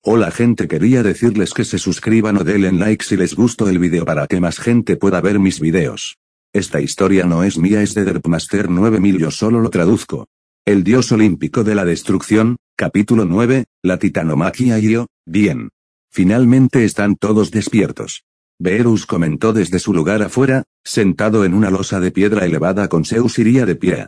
Hola gente, quería decirles que se suscriban o denle like si les gustó el video para que más gente pueda ver mis videos. Esta historia no es mía, es de Derpmaster 9000, yo solo lo traduzco. El dios olímpico de la destrucción, capítulo 9, la titanomaquia y yo, bien. Finalmente están todos despiertos. Beerus comentó desde su lugar afuera, sentado en una losa de piedra elevada con Zeus iría de pie a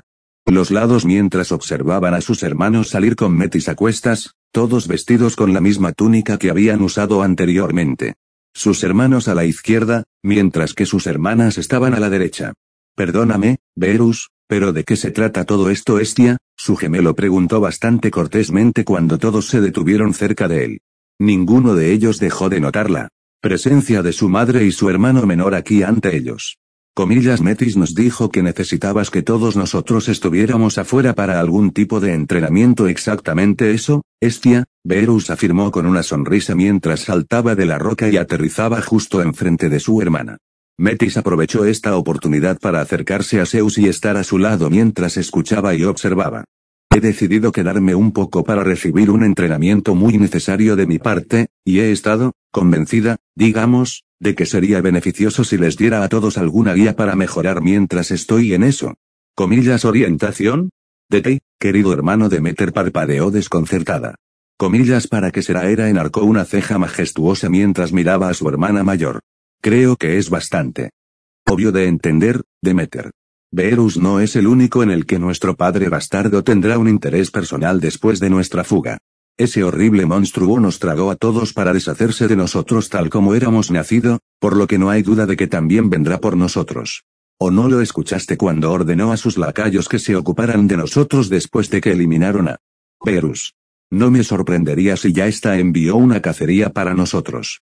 los lados mientras observaban a sus hermanos salir con Metis a cuestas, todos vestidos con la misma túnica que habían usado anteriormente. Sus hermanos a la izquierda, mientras que sus hermanas estaban a la derecha. Perdóname, Beerus, pero ¿de qué se trata todo esto, Hestia? Su gemelo preguntó bastante cortésmente cuando todos se detuvieron cerca de él. Ninguno de ellos dejó de notar la presencia de su madre y su hermano menor aquí ante ellos. Metis nos dijo que necesitabas que todos nosotros estuviéramos afuera para algún tipo de entrenamiento. ¿Exactamente eso, Hestia? Beerus afirmó con una sonrisa mientras saltaba de la roca y aterrizaba justo enfrente de su hermana. Metis aprovechó esta oportunidad para acercarse a Zeus y estar a su lado mientras escuchaba y observaba. He decidido quedarme un poco para recibir un entrenamiento muy necesario de mi parte, y he estado convencida, digamos, de que sería beneficioso si les diera a todos alguna guía para mejorar mientras estoy en eso. ¿Orientación? ¿De ti, querido hermano? Demeter parpadeó desconcertada. ¿Para qué será? Enarcó una ceja majestuosa mientras miraba a su hermana mayor. Creo que es bastante obvio de entender, Demeter. Beerus no es el único en el que nuestro padre bastardo tendrá un interés personal después de nuestra fuga. Ese horrible monstruo nos tragó a todos para deshacerse de nosotros tal como éramos nacido, por lo que no hay duda de que también vendrá por nosotros. ¿O no lo escuchaste cuando ordenó a sus lacayos que se ocuparan de nosotros después de que eliminaron a Beerus? No me sorprendería si ya envió una cacería para nosotros.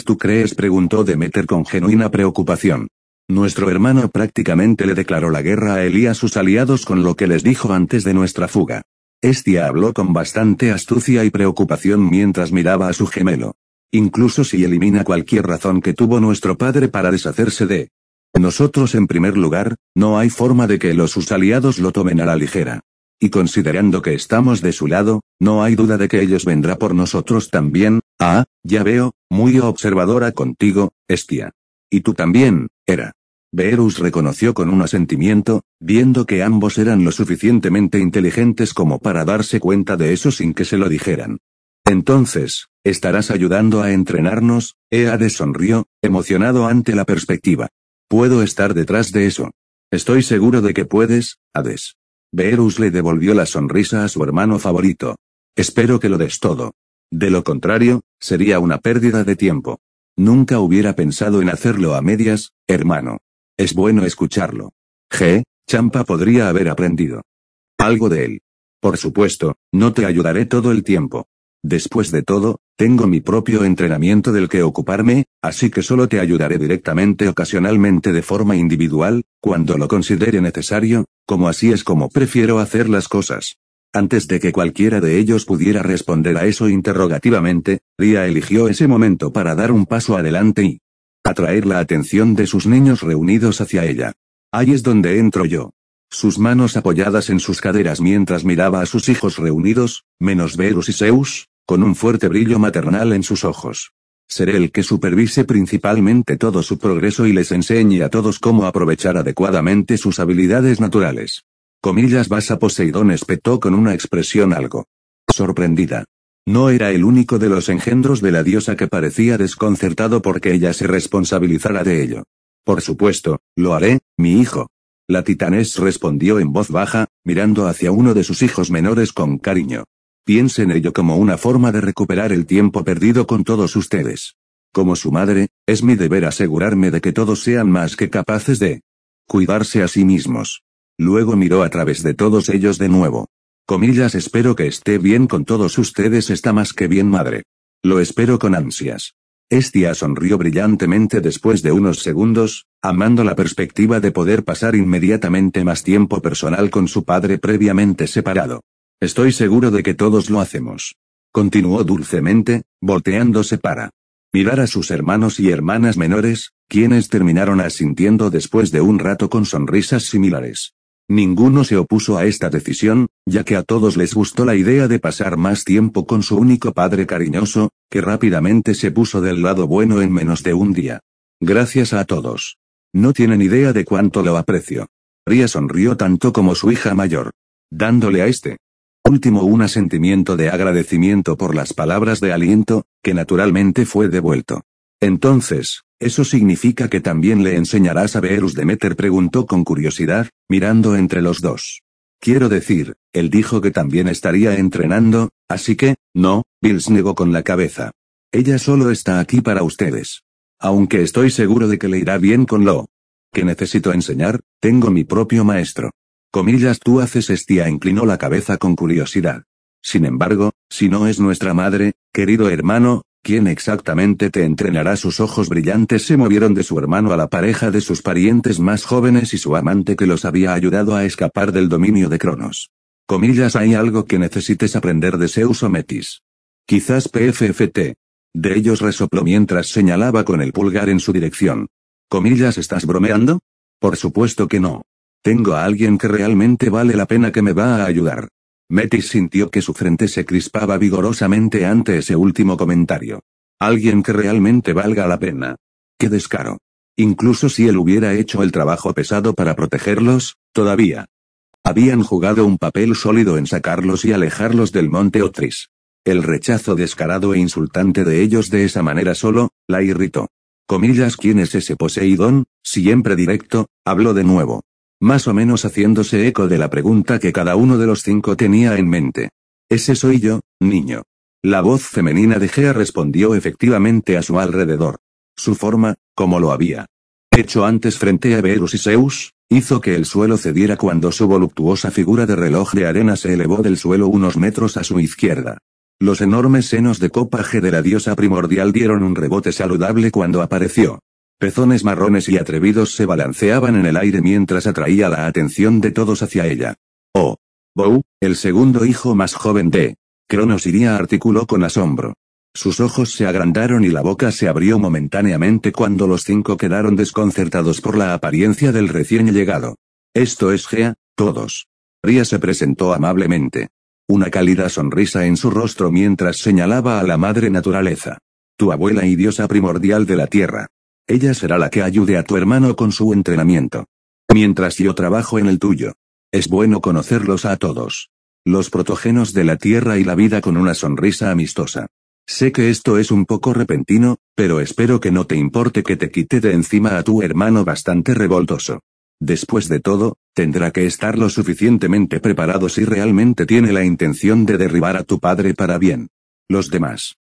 ¿Tú crees? Preguntó Demeter con genuina preocupación. Nuestro hermano prácticamente le declaró la guerra a él y a sus aliados con lo que les dijo antes de nuestra fuga. Hestia habló con bastante astucia y preocupación mientras miraba a su gemelo. Incluso si elimina cualquier razón que tuvo nuestro padre para deshacerse de nosotros en primer lugar, no hay forma de que sus aliados lo tomen a la ligera. Y considerando que estamos de su lado, no hay duda de que ellos vendrá por nosotros también. Ah, ya veo, muy observadora contigo, Hestia. Y tú también, Hera. Beerus reconoció con un asentimiento, viendo que ambos eran lo suficientemente inteligentes como para darse cuenta de eso sin que se lo dijeran. Entonces, ¿estarás ayudando a entrenarnos? Hades sonrió, emocionado ante la perspectiva. Puedo estar detrás de eso. Estoy seguro de que puedes, Hades. Beerus le devolvió la sonrisa a su hermano favorito. Espero que lo des todo. De lo contrario, sería una pérdida de tiempo. Nunca hubiera pensado en hacerlo a medias, hermano. Es bueno escucharlo. Champa podría haber aprendido algo de él. Por supuesto, no te ayudaré todo el tiempo. Después de todo, tengo mi propio entrenamiento del que ocuparme, así que solo te ayudaré directamente ocasionalmente de forma individual, cuando lo considere necesario, como así es como prefiero hacer las cosas. Antes de que cualquiera de ellos pudiera responder a eso interrogativamente, Ria eligió ese momento para dar un paso adelante y atraer la atención de sus niños reunidos hacia ella. Ahí es donde entro yo. Sus manos apoyadas en sus caderas mientras miraba a sus hijos reunidos, menos Beerus y Zeus, con un fuerte brillo maternal en sus ojos. Seré el que supervise principalmente todo su progreso y les enseñe a todos cómo aprovechar adecuadamente sus habilidades naturales. Vas a Poseidón, espetó con una expresión algo sorprendida. No era el único de los engendros de la diosa que parecía desconcertado porque ella se responsabilizara de ello. Por supuesto, lo haré, mi hijo. La titanés respondió en voz baja, mirando hacia uno de sus hijos menores con cariño. Piense en ello como una forma de recuperar el tiempo perdido con todos ustedes. Como su madre, es mi deber asegurarme de que todos sean más que capaces de cuidarse a sí mismos. Luego miró a través de todos ellos de nuevo. Espero que esté bien con todos ustedes. Está más que bien, madre. Lo espero con ansias. Hestia sonrió brillantemente después de unos segundos, amando la perspectiva de poder pasar inmediatamente más tiempo personal con su padre previamente separado. Estoy seguro de que todos lo hacemos. Continuó dulcemente, volteándose para mirar a sus hermanos y hermanas menores, quienes terminaron asintiendo después de un rato con sonrisas similares. Ninguno se opuso a esta decisión, ya que a todos les gustó la idea de pasar más tiempo con su único padre cariñoso, que rápidamente se puso del lado bueno en menos de un día. Gracias a todos. No tienen idea de cuánto lo aprecio. Ria sonrió tanto como su hija mayor, dándole a este último un sentimiento de agradecimiento por las palabras de aliento, que naturalmente fue devuelto. Entonces, ¿eso significa que también le enseñarás a Beerus? Demeter preguntó con curiosidad, mirando entre los dos. Quiero decir, él dijo que también estaría entrenando, así que, no, Bills negó con la cabeza. Ella solo está aquí para ustedes. Aunque estoy seguro de que le irá bien con lo que necesito enseñar, tengo mi propio maestro. Comillas, tú haces Estia inclinó la cabeza con curiosidad. Sin embargo, si no es nuestra madre, querido hermano, ¿quién exactamente te entrenará? Sus ojos brillantes se movieron de su hermano a la pareja de sus parientes más jóvenes y su amante que los había ayudado a escapar del dominio de Cronos. Comillas, ¿hay algo que necesites aprender de Zeus o Metis? Quizás PFFT. De ellos resopló mientras señalaba con el pulgar en su dirección. Comillas, ¿estás bromeando? Por supuesto que no. Tengo a alguien que realmente vale la pena que me va a ayudar. Metis sintió que su frente se crispaba vigorosamente ante ese último comentario. Alguien que realmente valga la pena. ¡Qué descaro! Incluso si él hubiera hecho el trabajo pesado para protegerlos, todavía habían jugado un papel sólido en sacarlos y alejarlos del monte Otris. El rechazo descarado e insultante de ellos de esa manera solo la irritó. Comillas, ¿quién es ese Poseidón? Siempre directo, habló de nuevo. Más o menos haciéndose eco de la pregunta que cada uno de los 5 tenía en mente. Ese soy yo, niño. La voz femenina de Gea respondió efectivamente a su alrededor. Su forma, como lo había hecho antes frente a Beerus y Zeus, hizo que el suelo cediera cuando su voluptuosa figura de reloj de arena se elevó del suelo unos metros a su izquierda. Los enormes senos de copa G de la diosa primordial dieron un rebote saludable cuando apareció. Pezones marrones y atrevidos se balanceaban en el aire mientras atraía la atención de todos hacia ella. Oh. Bou, el segundo hijo más joven de Cronos, Iria articuló con asombro. Sus ojos se agrandaron y la boca se abrió momentáneamente cuando los 5 quedaron desconcertados por la apariencia del recién llegado. Esto es Gea, todos. Ria se presentó amablemente. Una cálida sonrisa en su rostro mientras señalaba a la madre naturaleza. Tu abuela y diosa primordial de la tierra. Ella será la que ayude a tu hermano con su entrenamiento. Mientras yo trabajo en el tuyo. Es bueno conocerlos a todos. Los protógenos de la tierra y la vida con una sonrisa amistosa. Sé que esto es un poco repentino, pero espero que no te importe que te quite de encima a tu hermano bastante revoltoso. Después de todo, tendrá que estar lo suficientemente preparado si realmente tiene la intención de derribar a tu padre para bien. Los demás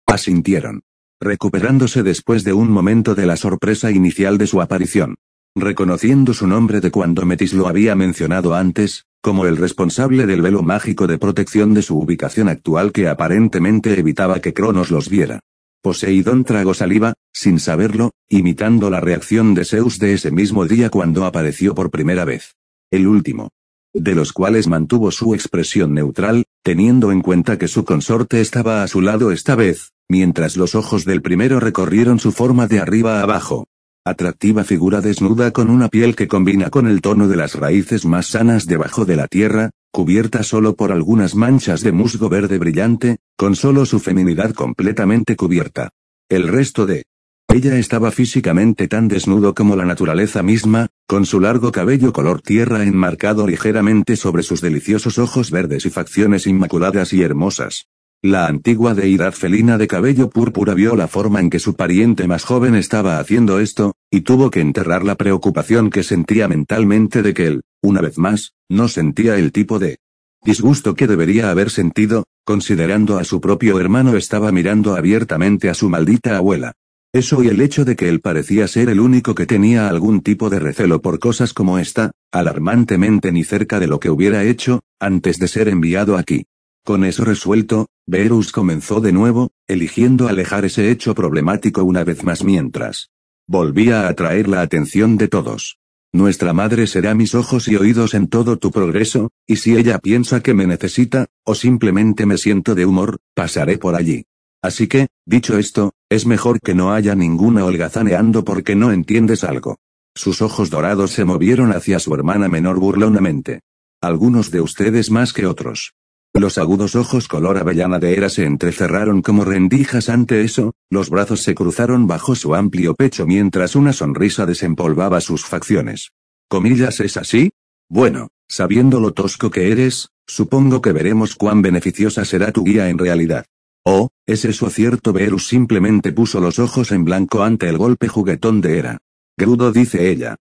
asintieron, recuperándose después de un momento de la sorpresa inicial de su aparición. Reconociendo su nombre de cuando Metis lo había mencionado antes, como el responsable del velo mágico de protección de su ubicación actual que aparentemente evitaba que Cronos los viera. Poseidón tragó saliva, sin saberlo, imitando la reacción de Zeus de ese mismo día cuando apareció por primera vez. El último de los cuales mantuvo su expresión neutral, teniendo en cuenta que su consorte estaba a su lado esta vez, mientras los ojos del primero recorrieron su forma de arriba a abajo. Atractiva figura desnuda con una piel que combina con el tono de las raíces más sanas debajo de la tierra, cubierta solo por algunas manchas de musgo verde brillante, con solo su feminidad completamente cubierta. El resto de ella estaba físicamente tan desnudo como la naturaleza misma, con su largo cabello color tierra enmarcado ligeramente sobre sus deliciosos ojos verdes y facciones inmaculadas y hermosas. La antigua deidad felina de cabello púrpura vio la forma en que su pariente más joven estaba haciendo esto, y tuvo que enterrar la preocupación que sentía mentalmente de que él, una vez más, no sentía el tipo de disgusto que debería haber sentido, considerando a su propio hermano estaba mirando abiertamente a su maldita abuela. Eso y el hecho de que él parecía ser el único que tenía algún tipo de recelo por cosas como esta, alarmantemente ni cerca de lo que hubiera hecho, antes de ser enviado aquí. Con eso resuelto, Beerus comenzó de nuevo, eligiendo alejar ese hecho problemático una vez más mientras volvía a atraer la atención de todos. Nuestra madre será mis ojos y oídos en todo tu progreso, y si ella piensa que me necesita, o simplemente me siento de humor, pasaré por allí. Así que, dicho esto, es mejor que no haya ninguna holgazaneando porque no entiendes algo. Sus ojos dorados se movieron hacia su hermana menor burlonamente. Algunos de ustedes más que otros. Los agudos ojos color avellana de Hera se entrecerraron como rendijas ante eso, los brazos se cruzaron bajo su amplio pecho mientras una sonrisa desempolvaba sus facciones. Comillas, ¿es así? Bueno, sabiendo lo tosco que eres, supongo que veremos cuán beneficiosa será tu guía en realidad. Oh, ¿es eso cierto? Beerus simplemente puso los ojos en blanco ante el golpe juguetón de Hera. Grudo, dice ella.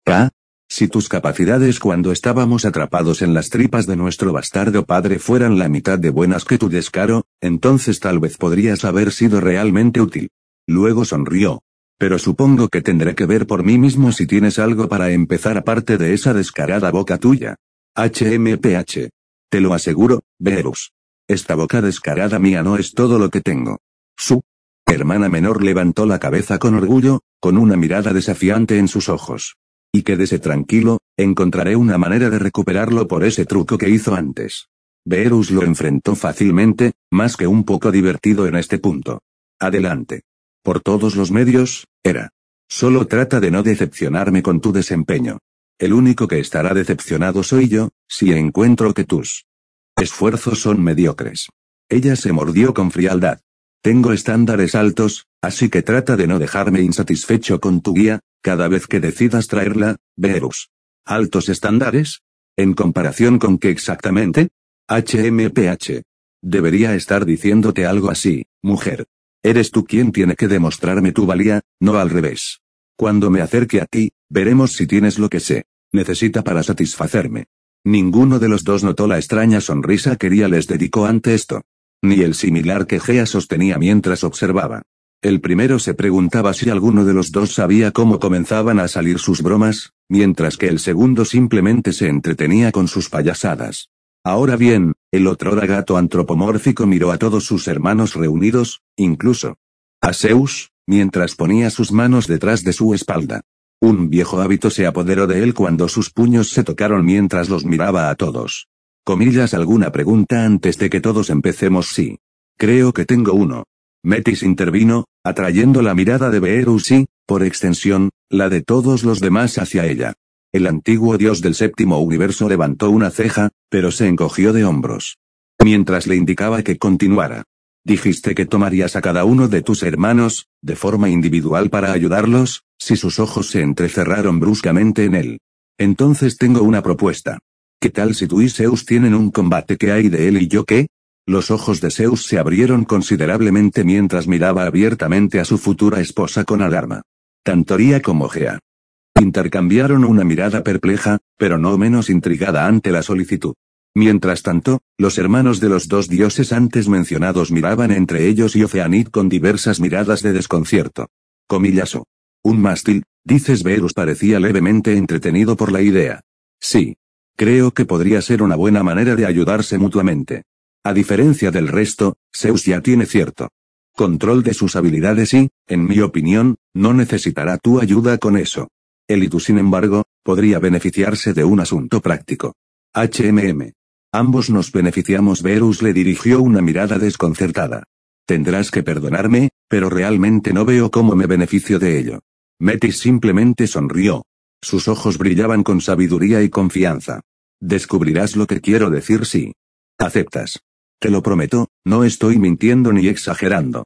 ¿Ah? Si tus capacidades cuando estábamos atrapados en las tripas de nuestro bastardo padre fueran la mitad de buenas que tu descaro, entonces tal vez podrías haber sido realmente útil. Luego sonrió. Pero supongo que tendré que ver por mí mismo si tienes algo para empezar aparte de esa descarada boca tuya. HMPH. Te lo aseguro, Beerus. Esta boca descarada mía no es todo lo que tengo. Su hermana menor levantó la cabeza con orgullo, con una mirada desafiante en sus ojos. Y quédese tranquilo, encontraré una manera de recuperarlo por ese truco que hizo antes. Beerus lo enfrentó fácilmente, más que un poco divertido en este punto. Adelante. Por todos los medios, Hera. Solo trata de no decepcionarme con tu desempeño. El único que estará decepcionado soy yo, si encuentro que tus esfuerzos son mediocres. Ella se mordió con frialdad. Tengo estándares altos, así que trata de no dejarme insatisfecho con tu guía, cada vez que decidas traerla, Beerus. ¿Altos estándares? ¿En comparación con qué exactamente? HMPH. Debería estar diciéndote algo así, mujer. Eres tú quien tiene que demostrarme tu valía, no al revés. Cuando me acerque a ti, veremos si tienes lo que se necesita para satisfacerme. Ninguno de los dos notó la extraña sonrisa que Ria les dedicó ante esto. Ni el similar que Gea sostenía mientras observaba. El primero se preguntaba si alguno de los dos sabía cómo comenzaban a salir sus bromas, mientras que el segundo simplemente se entretenía con sus payasadas. Ahora bien, el otrora gato antropomórfico miró a todos sus hermanos reunidos, incluso a Zeus, mientras ponía sus manos detrás de su espalda. Un viejo hábito se apoderó de él cuando sus puños se tocaron mientras los miraba a todos. Comillas, ¿alguna pregunta antes de que todos empecemos? Sí. Creo que tengo uno. Metis intervino, atrayendo la mirada de Beerus y, por extensión, la de todos los demás hacia ella. El antiguo dios del séptimo universo levantó una ceja, pero se encogió de hombros. Mientras le indicaba que continuara. Dijiste que tomarías a cada uno de tus hermanos, de forma individual para ayudarlos, si sus ojos se entrecerraron bruscamente en él. Entonces tengo una propuesta. ¿Qué tal si tú y Zeus tienen un combate? ¿Qué hay de él y yo qué? Los ojos de Zeus se abrieron considerablemente mientras miraba abiertamente a su futura esposa con alarma. Tanto Ria como Gea intercambiaron una mirada perpleja, pero no menos intrigada ante la solicitud. Mientras tanto, los hermanos de los dos dioses antes mencionados miraban entre ellos y Oceanid con diversas miradas de desconcierto. Comillas. Un mástil, dices. Beerus parecía levemente entretenido por la idea. Sí. Creo que podría ser una buena manera de ayudarse mutuamente. A diferencia del resto, Zeus ya tiene cierto control de sus habilidades y, en mi opinión, no necesitará tu ayuda con eso. Él y tú, sin embargo, podría beneficiarse de un asunto práctico. Ambos nos beneficiamos. Beerus le dirigió una mirada desconcertada. Tendrás que perdonarme, pero realmente no veo cómo me beneficio de ello. Metis simplemente sonrió. Sus ojos brillaban con sabiduría y confianza. Descubrirás lo que quiero decir si aceptas. Te lo prometo, no estoy mintiendo ni exagerando.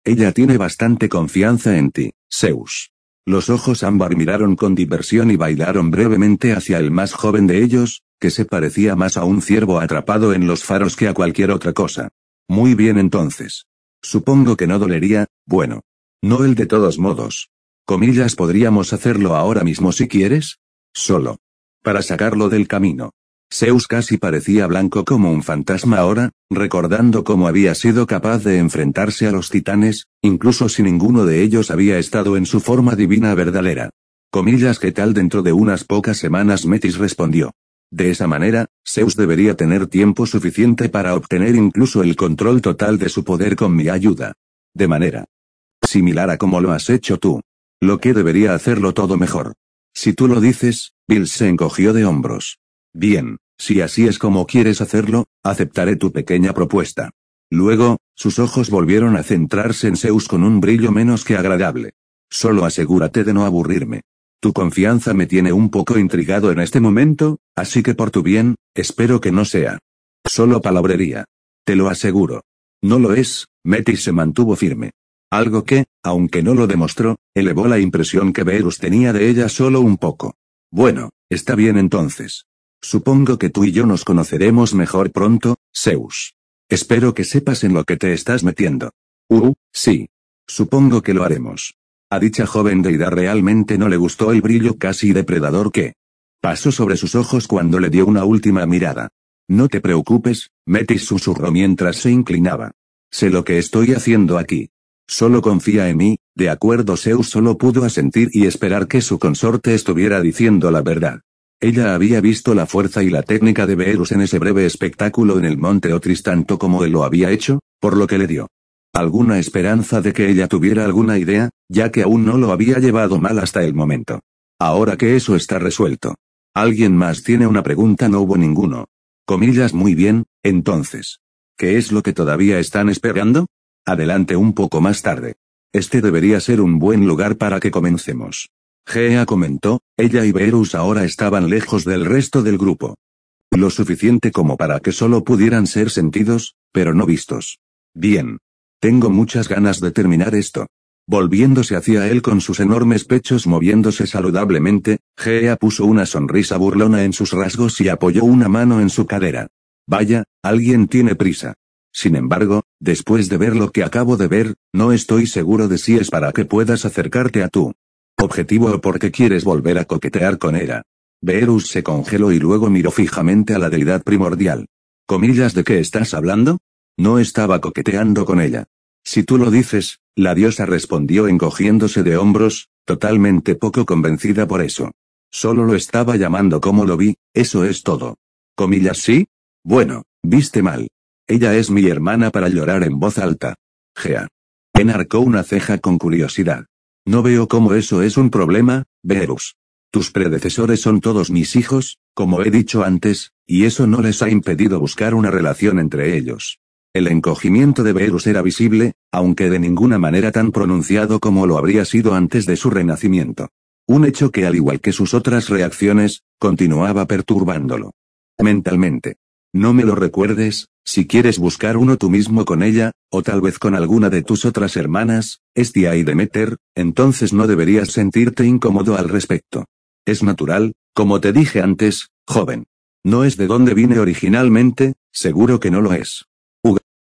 Ella tiene bastante confianza en ti, Zeus. Los ojos ámbar miraron con diversión y bailaron brevemente hacia el más joven de ellos, que se parecía más a un ciervo atrapado en los faros que a cualquier otra cosa. Muy bien entonces. Supongo que no dolería, bueno. No el de todos modos. Comillas, podríamos hacerlo ahora mismo si quieres. Solo para sacarlo del camino. Zeus casi parecía blanco como un fantasma ahora, recordando cómo había sido capaz de enfrentarse a los titanes, incluso si ninguno de ellos había estado en su forma divina verdadera. Comillas, ¿qué tal dentro de unas pocas semanas? Metis respondió. De esa manera, Zeus debería tener tiempo suficiente para obtener incluso el control total de su poder con mi ayuda. De manera similar a como lo has hecho tú. Lo que debería hacerlo todo mejor. Si tú lo dices, Bill se encogió de hombros. Bien, si así es como quieres hacerlo, aceptaré tu pequeña propuesta. Luego, sus ojos volvieron a centrarse en Zeus con un brillo menos que agradable. Solo asegúrate de no aburrirme. Tu confianza me tiene un poco intrigado en este momento, así que por tu bien, espero que no sea solo palabrería. Te lo aseguro. No lo es. Metis se mantuvo firme. Algo que, aunque no lo demostró, elevó la impresión que Beerus tenía de ella solo un poco. Bueno, está bien entonces. Supongo que tú y yo nos conoceremos mejor pronto, Zeus. Espero que sepas en lo que te estás metiendo. Sí. Supongo que lo haremos. A dicha joven deidad realmente no le gustó el brillo casi depredador que pasó sobre sus ojos cuando le dio una última mirada. No te preocupes, Metis susurró mientras se inclinaba. Sé lo que estoy haciendo aquí. Solo confía en mí, de acuerdo. Zeus solo pudo asentir y esperar que su consorte estuviera diciendo la verdad. Ella había visto la fuerza y la técnica de Beerus en ese breve espectáculo en el monte Otris tanto como él lo había hecho, por lo que le dio alguna esperanza de que ella tuviera alguna idea, ya que aún no lo había llevado mal hasta el momento. Ahora que eso está resuelto. ¿Alguien más tiene una pregunta? No hubo ninguno. Comillas. Muy bien, entonces. ¿Qué es lo que todavía están esperando? Adelante un poco más tarde. Este debería ser un buen lugar para que comencemos. Gea comentó, ella y Beerus ahora estaban lejos del resto del grupo. Lo suficiente como para que solo pudieran ser sentidos, pero no vistos. Bien. Tengo muchas ganas de terminar esto. Volviéndose hacia él con sus enormes pechos moviéndose saludablemente, Gea puso una sonrisa burlona en sus rasgos y apoyó una mano en su cadera. Vaya, alguien tiene prisa. Sin embargo, después de ver lo que acabo de ver, no estoy seguro de si es para que puedas acercarte a tu objetivo o porque quieres volver a coquetear con ella. Beerus se congeló y luego miró fijamente a la deidad primordial. ¿Comillas? ¿De qué estás hablando? No estaba coqueteando con ella. Si tú lo dices, la diosa respondió encogiéndose de hombros, totalmente poco convencida por eso. Solo lo estaba llamando como lo vi, eso es todo. ¿Comillas? ¿Sí? Bueno, viste mal. Ella es mi hermana. Para llorar en voz alta. Gea. Enarcó una ceja con curiosidad. No veo cómo eso es un problema, Beerus. Tus predecesores son todos mis hijos, como he dicho antes, y eso no les ha impedido buscar una relación entre ellos. El encogimiento de Beerus era visible, aunque de ninguna manera tan pronunciado como lo habría sido antes de su renacimiento. Un hecho que, al igual que sus otras reacciones, continuaba perturbándolo mentalmente. No me lo recuerdes, si quieres buscar uno tú mismo con ella, o tal vez con alguna de tus otras hermanas, Hestia y Demeter, entonces no deberías sentirte incómodo al respecto. Es natural, como te dije antes, joven. No es de donde vine originalmente, seguro que no lo es.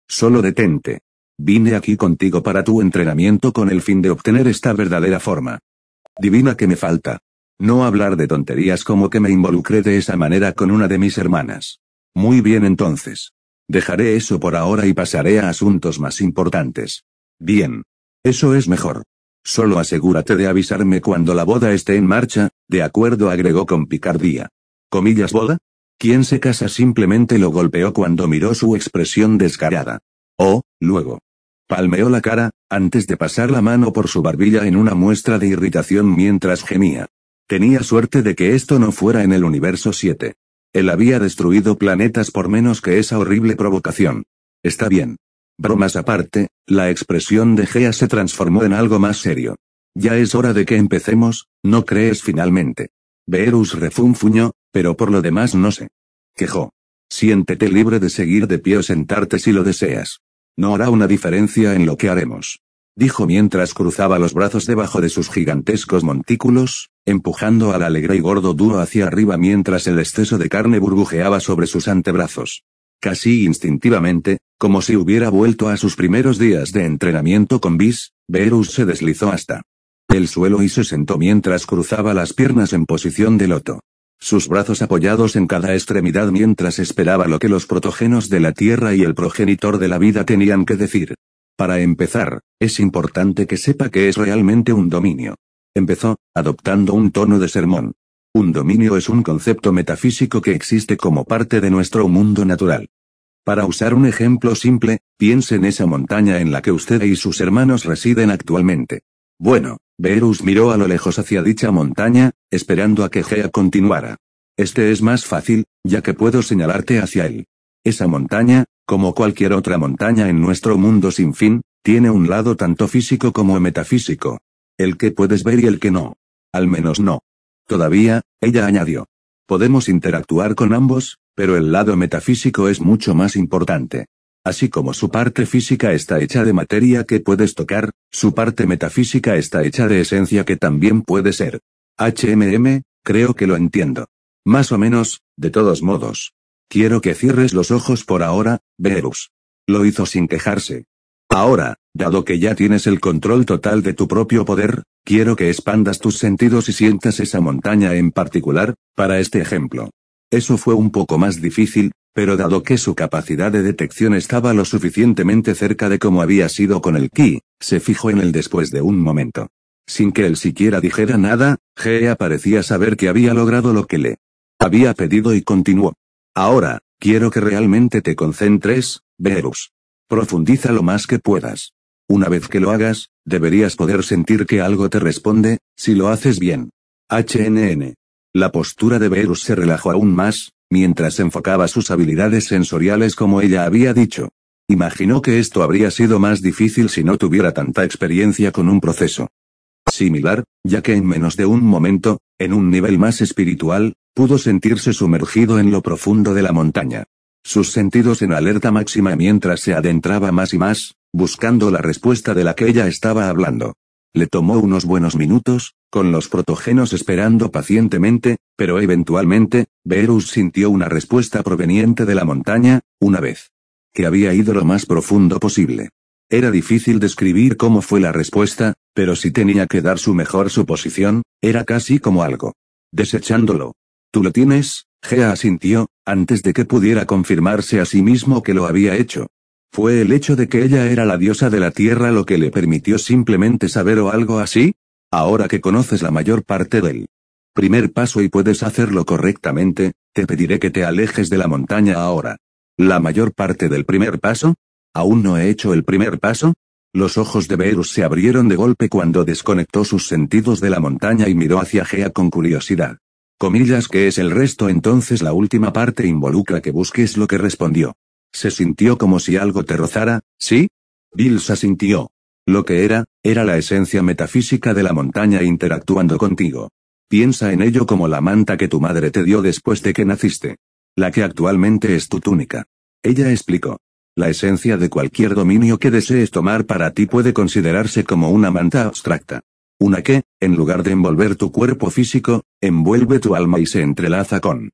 Solo detente. Vine aquí contigo para tu entrenamiento con el fin de obtener esta verdadera forma divina que me falta. No hablar de tonterías como que me involucré de esa manera con una de mis hermanas. Muy bien entonces. Dejaré eso por ahora y pasaré a asuntos más importantes. Bien. Eso es mejor. Solo asegúrate de avisarme cuando la boda esté en marcha, de acuerdo, agregó con picardía. ¿Comillas? ¿Boda? ¿Quién se casa? Simplemente lo golpeó cuando miró su expresión descarada. Luego. Palmeó la cara, antes de pasar la mano por su barbilla en una muestra de irritación mientras gemía. Tenía suerte de que esto no fuera en el universo 7. Él había destruido planetas por menos que esa horrible provocación. Está bien. Bromas aparte, la expresión de Gea se transformó en algo más serio. Ya es hora de que empecemos, ¿no crees? Finalmente. Beerus refunfuñó, pero por lo demás no sé. Quejó. Siéntete libre de seguir de pie o sentarte si lo deseas. No hará una diferencia en lo que haremos. Dijo mientras cruzaba los brazos debajo de sus gigantescos montículos, empujando al alegre y gordo dúo hacia arriba mientras el exceso de carne burbujeaba sobre sus antebrazos. Casi instintivamente, como si hubiera vuelto a sus primeros días de entrenamiento con Bis, Beerus se deslizó hasta el suelo y se sentó mientras cruzaba las piernas en posición de loto. Sus brazos apoyados en cada extremidad mientras esperaba lo que los protógenos de la tierra y el progenitor de la vida tenían que decir. Para empezar, es importante que sepa que es realmente un dominio. Empezó, adoptando un tono de sermón. Un dominio es un concepto metafísico que existe como parte de nuestro mundo natural. Para usar un ejemplo simple, piense en esa montaña en la que usted y sus hermanos residen actualmente. Bueno, Beerus miró a lo lejos hacia dicha montaña, esperando a que Gea continuara. Este es más fácil, ya que puedo señalarte hacia él. Esa montaña, como cualquier otra montaña en nuestro mundo sin fin, tiene un lado tanto físico como metafísico. El que puedes ver y el que no. Al menos no. Todavía, ella añadió. Podemos interactuar con ambos, pero el lado metafísico es mucho más importante. Así como su parte física está hecha de materia que puedes tocar, su parte metafísica está hecha de esencia que también puede ser. Creo que lo entiendo. Más o menos, de todos modos. Quiero que cierres los ojos por ahora, Beerus. Lo hizo sin quejarse. Ahora, dado que ya tienes el control total de tu propio poder, quiero que expandas tus sentidos y sientas esa montaña en particular, para este ejemplo. Eso fue un poco más difícil, pero dado que su capacidad de detección estaba lo suficientemente cerca de como había sido con el ki, se fijó en él después de un momento. Sin que él siquiera dijera nada, Gea parecía saber que había logrado lo que le había pedido y continuó. Ahora, quiero que realmente te concentres, Beerus. Profundiza lo más que puedas. Una vez que lo hagas, deberías poder sentir que algo te responde, si lo haces bien. La postura de Beerus se relajó aún más, mientras enfocaba sus habilidades sensoriales como ella había dicho. Imaginó que esto habría sido más difícil si no tuviera tanta experiencia con un proceso similar, ya que en menos de un momento, en un nivel más espiritual, pudo sentirse sumergido en lo profundo de la montaña. Sus sentidos en alerta máxima mientras se adentraba más y más, buscando la respuesta de la que ella estaba hablando. Le tomó unos buenos minutos, con los protogenos esperando pacientemente, pero eventualmente, Beerus sintió una respuesta proveniente de la montaña, una vez que había ido lo más profundo posible. Era difícil describir cómo fue la respuesta, pero si tenía que dar su mejor suposición, era casi como algo desechándolo. ¿Tú lo tienes? Gea asintió, antes de que pudiera confirmarse a sí mismo que lo había hecho. ¿Fue el hecho de que ella era la diosa de la tierra lo que le permitió simplemente saber o algo así? Ahora que conoces la mayor parte del primer paso y puedes hacerlo correctamente, te pediré que te alejes de la montaña ahora. ¿La mayor parte del primer paso? ¿Aún no he hecho el primer paso? Los ojos de Beerus se abrieron de golpe cuando desconectó sus sentidos de la montaña y miró hacia Gea con curiosidad. Comillas, ¿qué es el resto? Entonces la última parte involucra que busques lo que respondió. Se sintió como si algo te rozara, ¿sí? Bills asintió. Lo que era la esencia metafísica de la montaña interactuando contigo. Piensa en ello como la manta que tu madre te dio después de que naciste. La que actualmente es tu túnica. Ella explicó. La esencia de cualquier dominio que desees tomar para ti puede considerarse como una manta abstracta. Una que, en lugar de envolver tu cuerpo físico, envuelve tu alma y se entrelaza con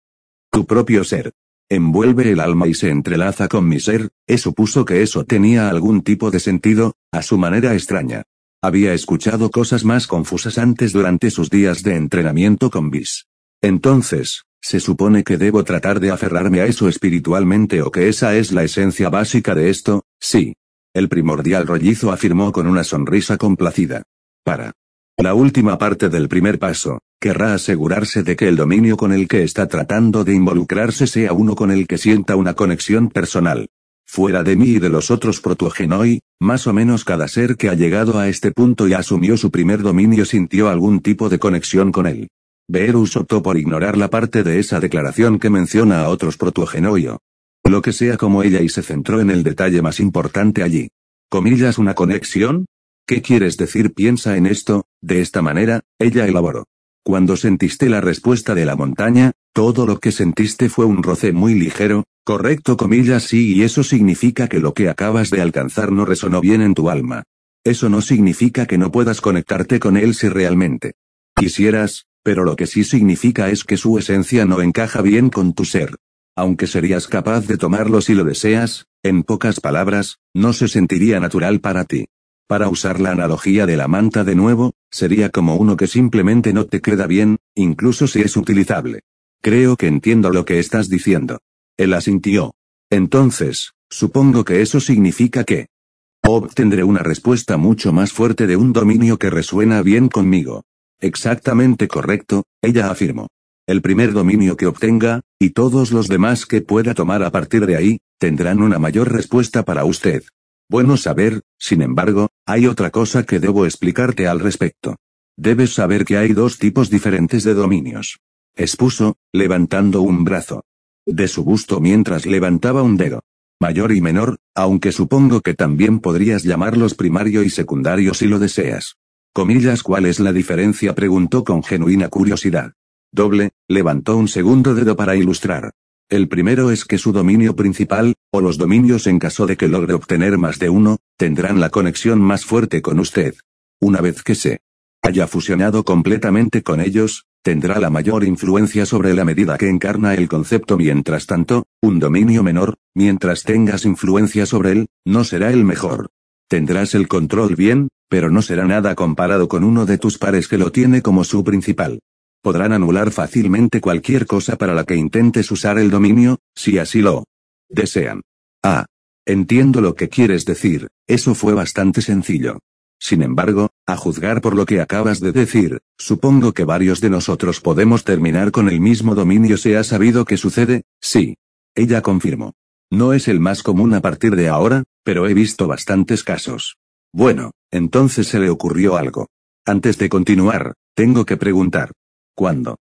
tu propio ser. Envuelve el alma y se entrelaza con mi ser, supuso que eso tenía algún tipo de sentido, a su manera extraña. Había escuchado cosas más confusas antes durante sus días de entrenamiento con Bis. Entonces, ¿se supone que debo tratar de aferrarme a eso espiritualmente o que esa es la esencia básica de esto? Sí. El primordial rollizo afirmó con una sonrisa complacida. Para la última parte del primer paso, querrá asegurarse de que el dominio con el que está tratando de involucrarse sea uno con el que sienta una conexión personal. Fuera de mí y de los otros protogenoi, más o menos cada ser que ha llegado a este punto y asumió su primer dominio sintió algún tipo de conexión con él. Beerus optó por ignorar la parte de esa declaración que menciona a otros protogenoio. Lo que sea como ella y se centró en el detalle más importante allí. ¿Comillas una conexión? ¿Qué quieres decir? Piensa en esto, de esta manera, ella elaboró. Cuando sentiste la respuesta de la montaña, todo lo que sentiste fue un roce muy ligero, correcto comillas sí y eso significa que lo que acabas de alcanzar no resonó bien en tu alma. Eso no significa que no puedas conectarte con él si realmente quisieras, pero lo que sí significa es que su esencia no encaja bien con tu ser. Aunque serías capaz de tomarlo si lo deseas, en pocas palabras, no se sentiría natural para ti. Para usar la analogía de la manta de nuevo, sería como uno que simplemente no te queda bien, incluso si es utilizable. Creo que entiendo lo que estás diciendo. Él asintió. Entonces, supongo que eso significa que obtendré una respuesta mucho más fuerte de un dominio que resuena bien conmigo. Exactamente correcto, ella afirmó. El primer dominio que obtenga, y todos los demás que pueda tomar a partir de ahí, tendrán una mayor respuesta para usted. Bueno saber, sin embargo, hay otra cosa que debo explicarte al respecto. Debes saber que hay dos tipos diferentes de dominios. Expuso, levantando un brazo de su busto mientras levantaba un dedo. Mayor y menor, aunque supongo que también podrías llamarlos primario y secundario si lo deseas. Comillas, ¿cuál es la diferencia?, preguntó con genuina curiosidad. Levantó un segundo dedo para ilustrar. El primero es que su dominio principal, o los dominios en caso de que logre obtener más de uno, tendrán la conexión más fuerte con usted. Una vez que se haya fusionado completamente con ellos, tendrá la mayor influencia sobre la medida que encarna el concepto. Mientras tanto, un dominio menor, mientras tengas influencia sobre él, no será el mejor. Tendrás el control bien, pero no será nada comparado con uno de tus pares que lo tiene como su principal. Podrán anular fácilmente cualquier cosa para la que intentes usar el dominio, si así lo desean. Ah. Entiendo lo que quieres decir, eso fue bastante sencillo. Sin embargo, a juzgar por lo que acabas de decir, supongo que varios de nosotros podemos terminar con el mismo dominio. ¿Se ha sabido qué sucede? Sí. Ella confirmó. No es el más común a partir de ahora, pero he visto bastantes casos. Bueno, entonces se le ocurrió algo. Antes de continuar, tengo que preguntar. ¿Cuándo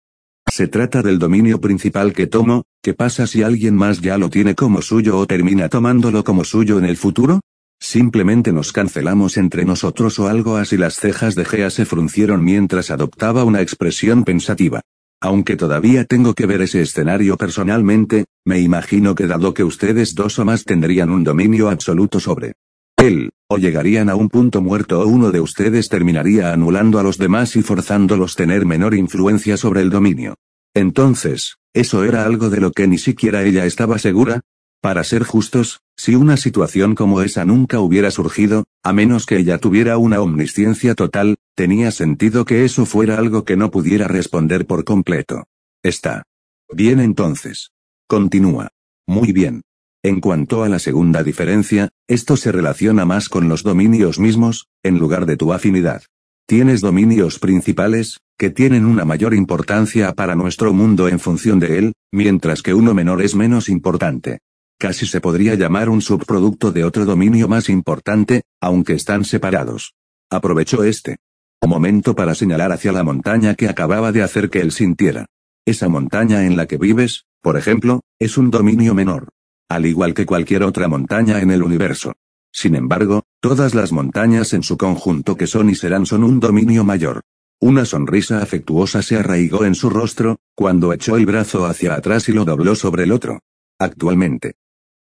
se trata del dominio principal que tomo, qué pasa si alguien más ya lo tiene como suyo o termina tomándolo como suyo en el futuro? ¿Simplemente nos cancelamos entre nosotros o algo así? Las cejas de Gea se fruncieron mientras adoptaba una expresión pensativa. Aunque todavía tengo que ver ese escenario personalmente, me imagino que dado que ustedes dos o más tendrían un dominio absoluto sobre él, o llegarían a un punto muerto o uno de ustedes terminaría anulando a los demás y forzándolos a tener menor influencia sobre el dominio. Entonces, ¿eso era algo de lo que ni siquiera ella estaba segura? Para ser justos, si una situación como esa nunca hubiera surgido, a menos que ella tuviera una omnisciencia total, tenía sentido que eso fuera algo que no pudiera responder por completo. Está bien entonces. Continúa. Muy bien. En cuanto a la segunda diferencia, esto se relaciona más con los dominios mismos, en lugar de tu afinidad. Tienes dominios principales, que tienen una mayor importancia para nuestro mundo en función de él, mientras que uno menor es menos importante. Casi se podría llamar un subproducto de otro dominio más importante, aunque están separados. Aprovechó este momento para señalar hacia la montaña que acababa de hacer que él sintiera. Esa montaña en la que vives, por ejemplo, es un dominio menor. Al igual que cualquier otra montaña en el universo. Sin embargo, todas las montañas en su conjunto que son y serán son un dominio mayor. Una sonrisa afectuosa se arraigó en su rostro, cuando echó el brazo hacia atrás y lo dobló sobre el otro. Actualmente,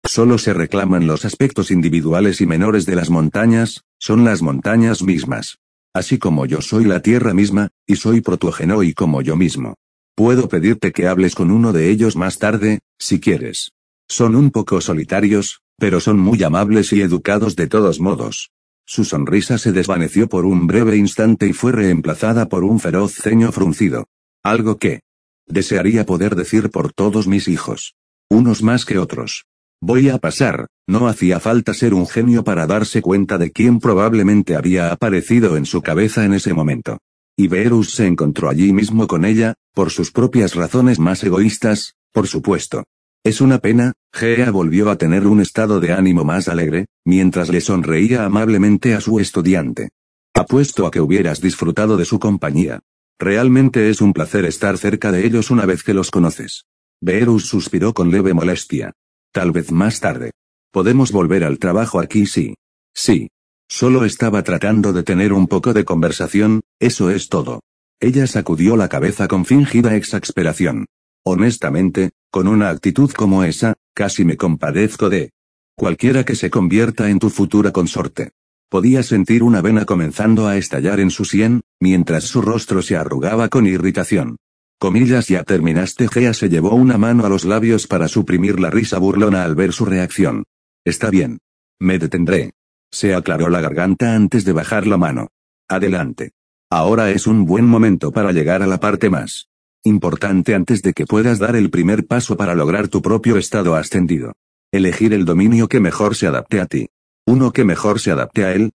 solo se reclaman los aspectos individuales y menores de las montañas, son las montañas mismas. Así como yo soy la tierra misma, y soy protógeno y como yo mismo. Puedo pedirte que hables con uno de ellos más tarde, si quieres. Son un poco solitarios, pero son muy amables y educados de todos modos. Su sonrisa se desvaneció por un breve instante y fue reemplazada por un feroz ceño fruncido. Algo que desearía poder decir por todos mis hijos. Unos más que otros. Voy a pasar, no hacía falta ser un genio para darse cuenta de quién probablemente había aparecido en su cabeza en ese momento. Y Beerus se encontró allí mismo con ella, por sus propias razones más egoístas, por supuesto. Es una pena, Gea volvió a tener un estado de ánimo más alegre, mientras le sonreía amablemente a su estudiante. Apuesto a que hubieras disfrutado de su compañía. Realmente es un placer estar cerca de ellos una vez que los conoces. Beerus suspiró con leve molestia. Tal vez más tarde. Podemos volver al trabajo aquí sí. Sí. Solo estaba tratando de tener un poco de conversación, eso es todo. Ella sacudió la cabeza con fingida exasperación. Honestamente, con una actitud como esa, casi me compadezco de cualquiera que se convierta en tu futura consorte. Podía sentir una vena comenzando a estallar en su sien, mientras su rostro se arrugaba con irritación. Comillas, ¿ya terminaste? Gea se llevó una mano a los labios para suprimir la risa burlona al ver su reacción. Está bien. Me detendré. Se aclaró la garganta antes de bajar la mano. Adelante. Ahora es un buen momento para llegar a la parte más importante antes de que puedas dar el primer paso para lograr tu propio estado ascendido. Elegir el dominio que mejor se adapte a ti. Uno que mejor se adapte a él,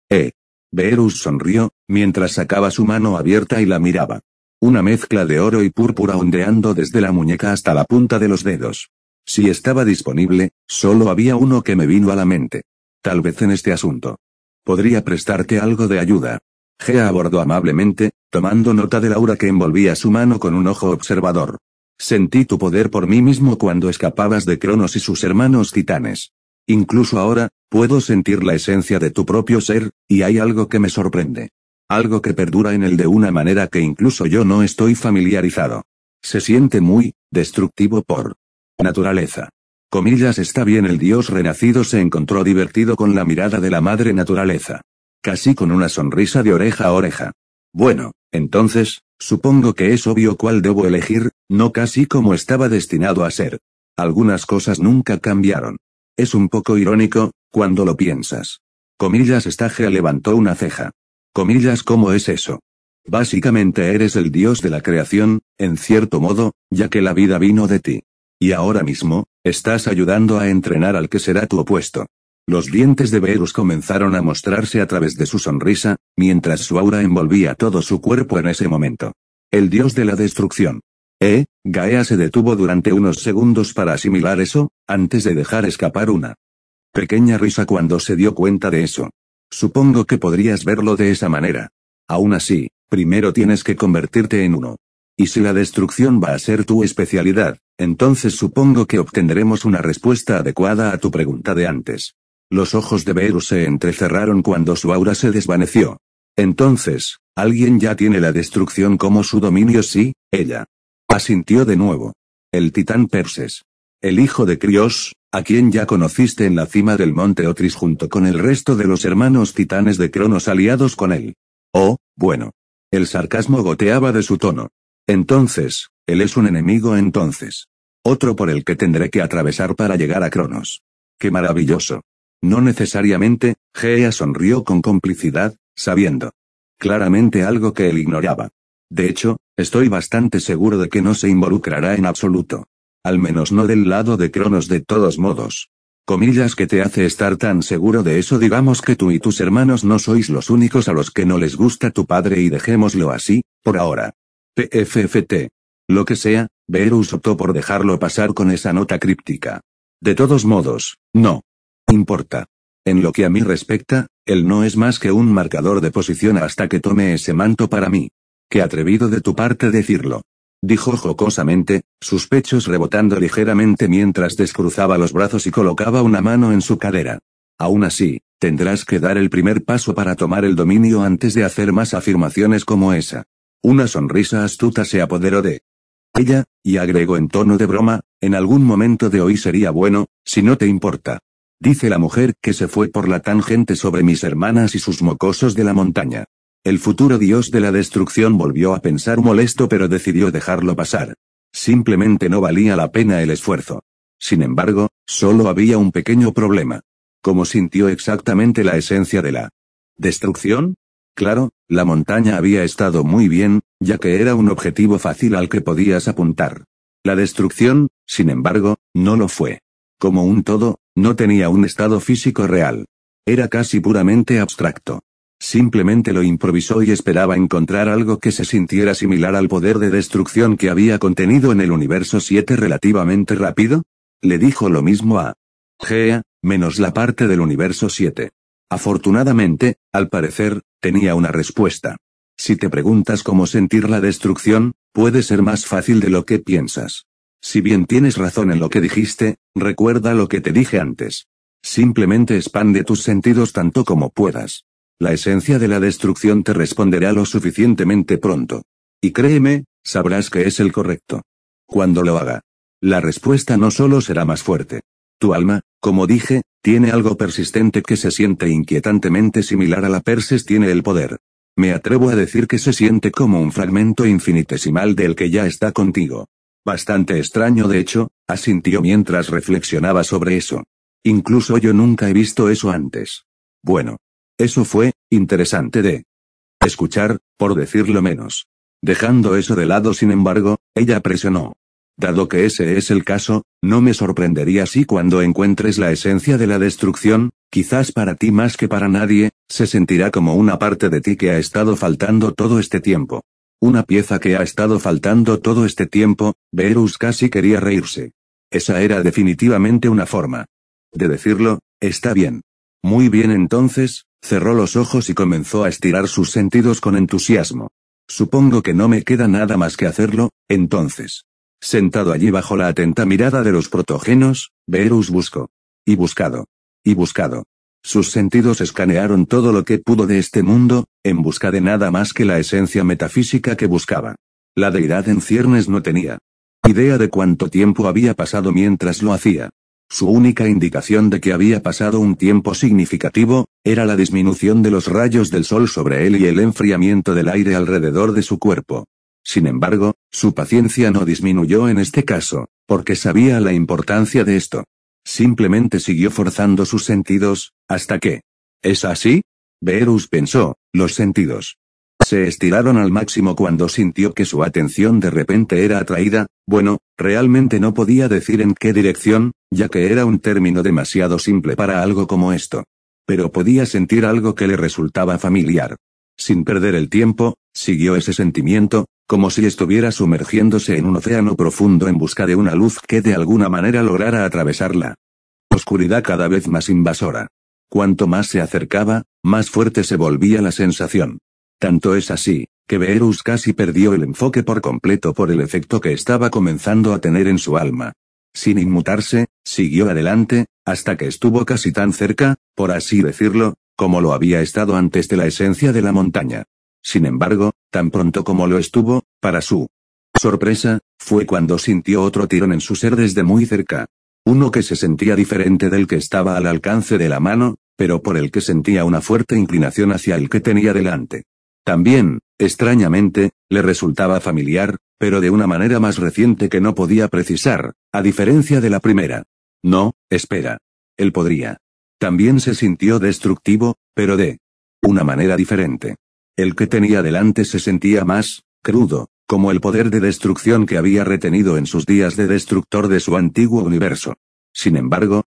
Beerus sonrió, mientras sacaba su mano abierta y la miraba. Una mezcla de oro y púrpura ondeando desde la muñeca hasta la punta de los dedos. Si estaba disponible, solo había uno que me vino a la mente. Tal vez en este asunto. Podría prestarte algo de ayuda. Gea abordó amablemente, tomando nota del aura que envolvía su mano con un ojo observador. Sentí tu poder por mí mismo cuando escapabas de Cronos y sus hermanos titanes. Incluso ahora, puedo sentir la esencia de tu propio ser, y hay algo que me sorprende. Algo que perdura en él de una manera que incluso yo no estoy familiarizado. Se siente muy destructivo por naturaleza. Comillas, está bien, el dios renacido se encontró divertido con la mirada de la madre naturaleza. Casi con una sonrisa de oreja a oreja. Bueno, entonces, supongo que es obvio cuál debo elegir, no casi como estaba destinado a ser. Algunas cosas nunca cambiaron. Es un poco irónico, cuando lo piensas. Comillas, Stagea levantó una ceja. Comillas, ¿cómo es eso? Básicamente eres el dios de la creación, en cierto modo, ya que la vida vino de ti. Y ahora mismo, estás ayudando a entrenar al que será tu opuesto. Los dientes de Beerus comenzaron a mostrarse a través de su sonrisa, mientras su aura envolvía todo su cuerpo en ese momento. El dios de la destrucción. Gaea se detuvo durante unos segundos para asimilar eso, antes de dejar escapar una pequeña risa cuando se dio cuenta de eso. Supongo que podrías verlo de esa manera. Aún así, primero tienes que convertirte en uno. Y si la destrucción va a ser tu especialidad, entonces supongo que obtendremos una respuesta adecuada a tu pregunta de antes. Los ojos de Beerus se entrecerraron cuando su aura se desvaneció. Entonces, ¿alguien ya tiene la destrucción como su dominio? Sí, ella. Asintió de nuevo. El titán Perses. El hijo de Crios, a quien ya conociste en la cima del monte Otris junto con el resto de los hermanos titanes de Cronos aliados con él. Oh, bueno. El sarcasmo goteaba de su tono. Entonces, él es un enemigo entonces. Otro por el que tendré que atravesar para llegar a Cronos. ¡Qué maravilloso! No necesariamente, Gea sonrió con complicidad, sabiendo claramente algo que él ignoraba. De hecho, estoy bastante seguro de que no se involucrará en absoluto. Al menos no del lado de Cronos de todos modos. Comillas, ¿qué te hace estar tan seguro de eso? Digamos que tú y tus hermanos no sois los únicos a los que no les gusta tu padre y dejémoslo así, por ahora. PFFT. Lo que sea, Beerus optó por dejarlo pasar con esa nota críptica. De todos modos, no importa. En lo que a mí respecta, él no es más que un marcador de posición hasta que tome ese manto para mí. Qué atrevido de tu parte decirlo. Dijo jocosamente, sus pechos rebotando ligeramente mientras descruzaba los brazos y colocaba una mano en su cadera. Aún así, tendrás que dar el primer paso para tomar el dominio antes de hacer más afirmaciones como esa. Una sonrisa astuta se apoderó de ella, y agregó en tono de broma, en algún momento de hoy sería bueno, si no te importa. Dice la mujer que se fue por la tangente sobre mis hermanas y sus mocosos de la montaña. El futuro dios de la destrucción volvió a pensar molesto pero decidió dejarlo pasar. Simplemente no valía la pena el esfuerzo. Sin embargo, solo había un pequeño problema. ¿Cómo sintió exactamente la esencia de la destrucción? Claro, la montaña había estado muy bien, ya que era un objetivo fácil al que podías apuntar. La destrucción, sin embargo, no lo fue. Como un todo, no tenía un estado físico real. Era casi puramente abstracto. Simplemente lo improvisó y esperaba encontrar algo que se sintiera similar al poder de destrucción que había contenido en el universo 7 relativamente rápido. Le dijo lo mismo a Gea, menos la parte del universo 7. Afortunadamente, al parecer, tenía una respuesta. Si te preguntas cómo sentir la destrucción, puede ser más fácil de lo que piensas. Si bien tienes razón en lo que dijiste, recuerda lo que te dije antes. Simplemente expande tus sentidos tanto como puedas. La esencia de la destrucción te responderá lo suficientemente pronto. Y créeme, sabrás que es el correcto. Cuando lo haga, la respuesta no solo será más fuerte. Tu alma, como dije, tiene algo persistente que se siente inquietantemente similar a la Perses, tiene el poder. Me atrevo a decir que se siente como un fragmento infinitesimal del que ya está contigo. Bastante extraño de hecho, asintió mientras reflexionaba sobre eso. Incluso yo nunca he visto eso antes. Bueno. Eso fue interesante de escuchar, por decirlo menos. Dejando eso de lado, sin embargo, ella presionó. Dado que ese es el caso, no me sorprendería si cuando encuentres la esencia de la destrucción, quizás para ti más que para nadie, se sentirá como una parte de ti que ha estado faltando todo este tiempo. Una pieza que ha estado faltando todo este tiempo. Beerus casi quería reírse. Esa era definitivamente una forma de decirlo. Está bien. Muy bien, entonces, cerró los ojos y comenzó a estirar sus sentidos con entusiasmo. Supongo que no me queda nada más que hacerlo, entonces. Sentado allí bajo la atenta mirada de los protogenos, Beerus buscó. Y buscado. Y buscado. Sus sentidos escanearon todo lo que pudo de este mundo, en busca de nada más que la esencia metafísica que buscaba. La deidad en ciernes no tenía idea de cuánto tiempo había pasado mientras lo hacía. Su única indicación de que había pasado un tiempo significativo, era la disminución de los rayos del sol sobre él y el enfriamiento del aire alrededor de su cuerpo. Sin embargo, su paciencia no disminuyó en este caso, porque sabía la importancia de esto. Simplemente siguió forzando sus sentidos, hasta que... ¿Es así? Beerus pensó, los sentidos se estiraron al máximo cuando sintió que su atención de repente era atraída, bueno, realmente no podía decir en qué dirección, ya que era un término demasiado simple para algo como esto. Pero podía sentir algo que le resultaba familiar. Sin perder el tiempo, siguió ese sentimiento, como si estuviera sumergiéndose en un océano profundo en busca de una luz que de alguna manera lograra atravesarla. Oscuridad cada vez más invasora. Cuanto más se acercaba, más fuerte se volvía la sensación. Tanto es así, que Beerus casi perdió el enfoque por completo por el efecto que estaba comenzando a tener en su alma. Sin inmutarse, siguió adelante, hasta que estuvo casi tan cerca, por así decirlo, como lo había estado antes de la esencia de la montaña. Sin embargo, tan pronto como lo estuvo, para su sorpresa, fue cuando sintió otro tirón en su ser desde muy cerca. Uno que se sentía diferente del que estaba al alcance de la mano, pero por el que sentía una fuerte inclinación hacia el que tenía delante. También, extrañamente, le resultaba familiar, pero de una manera más reciente que no podía precisar, a diferencia de la primera. No, espera. Él podría. También se sintió destructivo, pero de una manera diferente. El que tenía delante se sentía más crudo, como el poder de destrucción que había retenido en sus días de destructor de su antiguo universo. Sin embargo,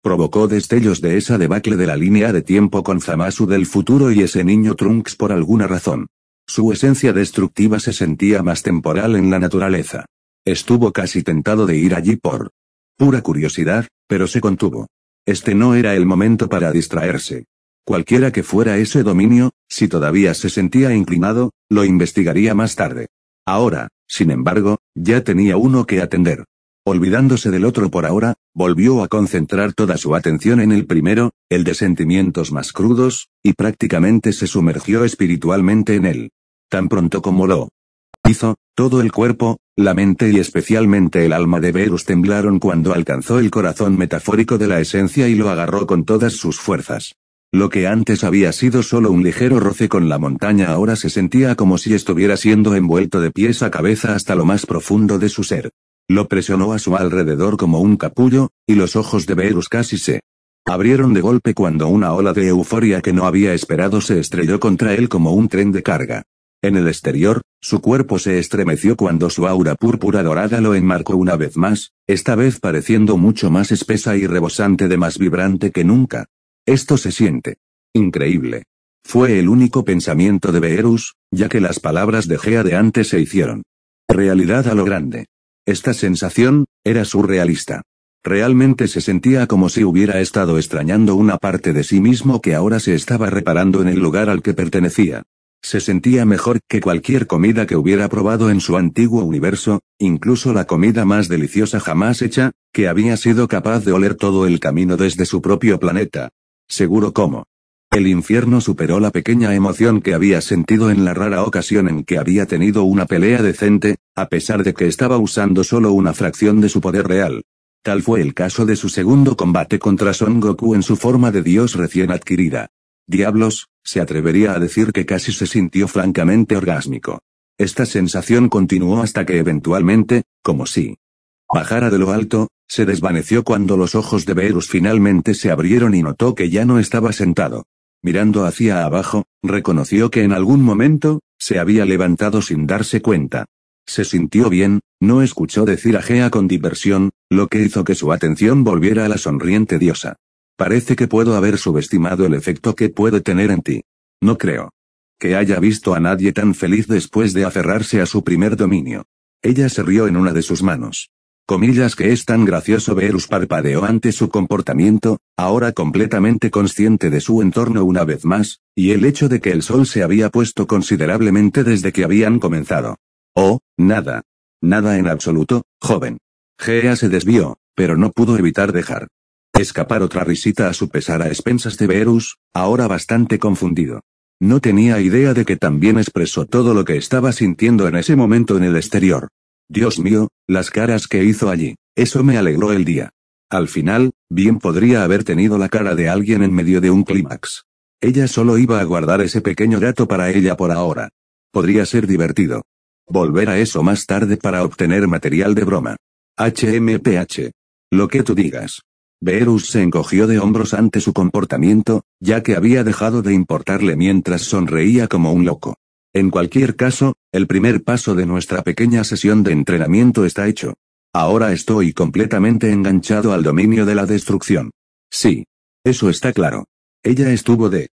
provocó destellos de esa debacle de la línea de tiempo con Zamasu del futuro y ese niño Trunks por alguna razón. Su esencia destructiva se sentía más temporal en la naturaleza. Estuvo casi tentado de ir allí por pura curiosidad, pero se contuvo. No era el momento para distraerse. Cualquiera que fuera ese dominio, si todavía se sentía inclinado, lo investigaría más tarde. Ahora, sin embargo, ya tenía uno que atender. Olvidándose del otro por ahora, volvió a concentrar toda su atención en el primero, el de sentimientos más crudos, y prácticamente se sumergió espiritualmente en él. Tan pronto como lo hizo, todo el cuerpo, la mente y especialmente el alma de Beerus temblaron cuando alcanzó el corazón metafórico de la esencia y lo agarró con todas sus fuerzas. Lo que antes había sido solo un ligero roce con la montaña ahora se sentía como si estuviera siendo envuelto de pies a cabeza hasta lo más profundo de su ser. Lo presionó a su alrededor como un capullo, y los ojos de Beerus casi se abrieron de golpe cuando una ola de euforia que no había esperado se estrelló contra él como un tren de carga. En el exterior, su cuerpo se estremeció cuando su aura púrpura dorada lo enmarcó una vez más, esta vez pareciendo mucho más espesa y rebosante de más vibrante que nunca. Esto se siente increíble. Fue el único pensamiento de Beerus, ya que las palabras de Gea de antes se hicieron realidad a lo grande. Esta sensación era surrealista. Realmente se sentía como si hubiera estado extrañando una parte de sí mismo que ahora se estaba reparando en el lugar al que pertenecía. Se sentía mejor que cualquier comida que hubiera probado en su antiguo universo, incluso la comida más deliciosa jamás hecha, que había sido capaz de oler todo el camino desde su propio planeta. Seguro como el infierno superó la pequeña emoción que había sentido en la rara ocasión en que había tenido una pelea decente, a pesar de que estaba usando solo una fracción de su poder real. Tal fue el caso de su segundo combate contra Son Goku en su forma de dios recién adquirida. Diablos, se atrevería a decir que casi se sintió francamente orgásmico. Esta sensación continuó hasta que eventualmente, como si bajara de lo alto, se desvaneció cuando los ojos de Beerus finalmente se abrieron y notó que ya no estaba sentado. Mirando hacia abajo, reconoció que en algún momento, se había levantado sin darse cuenta. Se sintió bien, no escuchó decir a Gea con diversión, lo que hizo que su atención volviera a la sonriente diosa. Parece que puedo haber subestimado el efecto que puede tener en ti. No creo que haya visto a nadie tan feliz después de aferrarse a su primer dominio. Ella se rió en una de sus manos. Comillas que es tan gracioso. Beerus parpadeó ante su comportamiento, ahora completamente consciente de su entorno una vez más, y el hecho de que el sol se había puesto considerablemente desde que habían comenzado. Oh, nada. Nada en absoluto, joven. Gea se desvió, pero no pudo evitar dejar Escapar otra risita a su pesar a expensas de Beerus, ahora bastante confundido. No tenía idea de que también expresó todo lo que estaba sintiendo en ese momento en el exterior. Dios mío, las caras que hizo allí, eso me alegró el día. Al final, bien podría haber tenido la cara de alguien en medio de un clímax. Ella solo iba a guardar ese pequeño gato para ella por ahora. Podría ser divertido. Volver a eso más tarde para obtener material de broma. HMPH. Lo que tú digas. Beerus se encogió de hombros ante su comportamiento, ya que había dejado de importarle mientras sonreía como un loco. En cualquier caso, el primer paso de nuestra pequeña sesión de entrenamiento está hecho. Ahora estoy completamente enganchado al dominio de la destrucción. Sí. Eso está claro. Ella estuvo de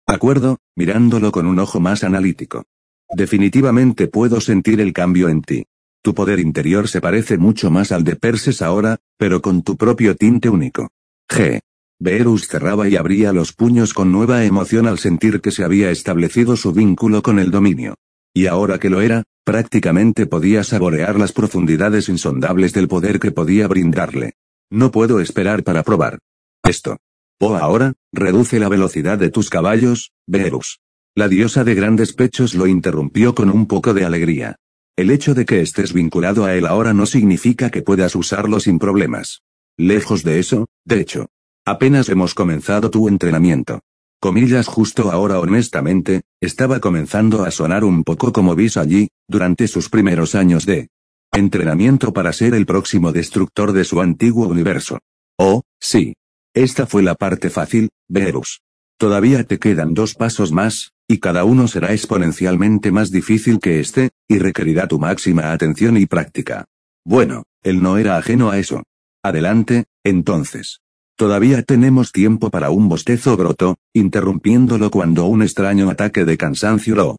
acuerdo, mirándolo con un ojo más analítico. Definitivamente puedo sentir el cambio en ti. Tu poder interior se parece mucho más al de Perses ahora, pero con tu propio tinte único. G. Beerus cerraba y abría los puños con nueva emoción al sentir que se había establecido su vínculo con el dominio. Y ahora que lo era, prácticamente podía saborear las profundidades insondables del poder que podía brindarle. No puedo esperar para probar esto. Ahora, reduce la velocidad de tus caballos, Beerus. La diosa de grandes pechos lo interrumpió con un poco de alegría. El hecho de que estés vinculado a él ahora no significa que puedas usarlo sin problemas. Lejos de eso, de hecho. Apenas hemos comenzado tu entrenamiento. Comillas justo ahora honestamente, estaba comenzando a sonar un poco como Whis allí, durante sus primeros años de entrenamiento para ser el próximo destructor de su antiguo universo. Oh, sí. Esta fue la parte fácil, Beerus. Todavía te quedan 2 pasos más, y cada uno será exponencialmente más difícil que este, y requerirá tu máxima atención y práctica. Bueno, él no era ajeno a eso. Adelante, entonces. Todavía tenemos tiempo para un bostezo broto, interrumpiéndolo cuando un extraño ataque de cansancio lo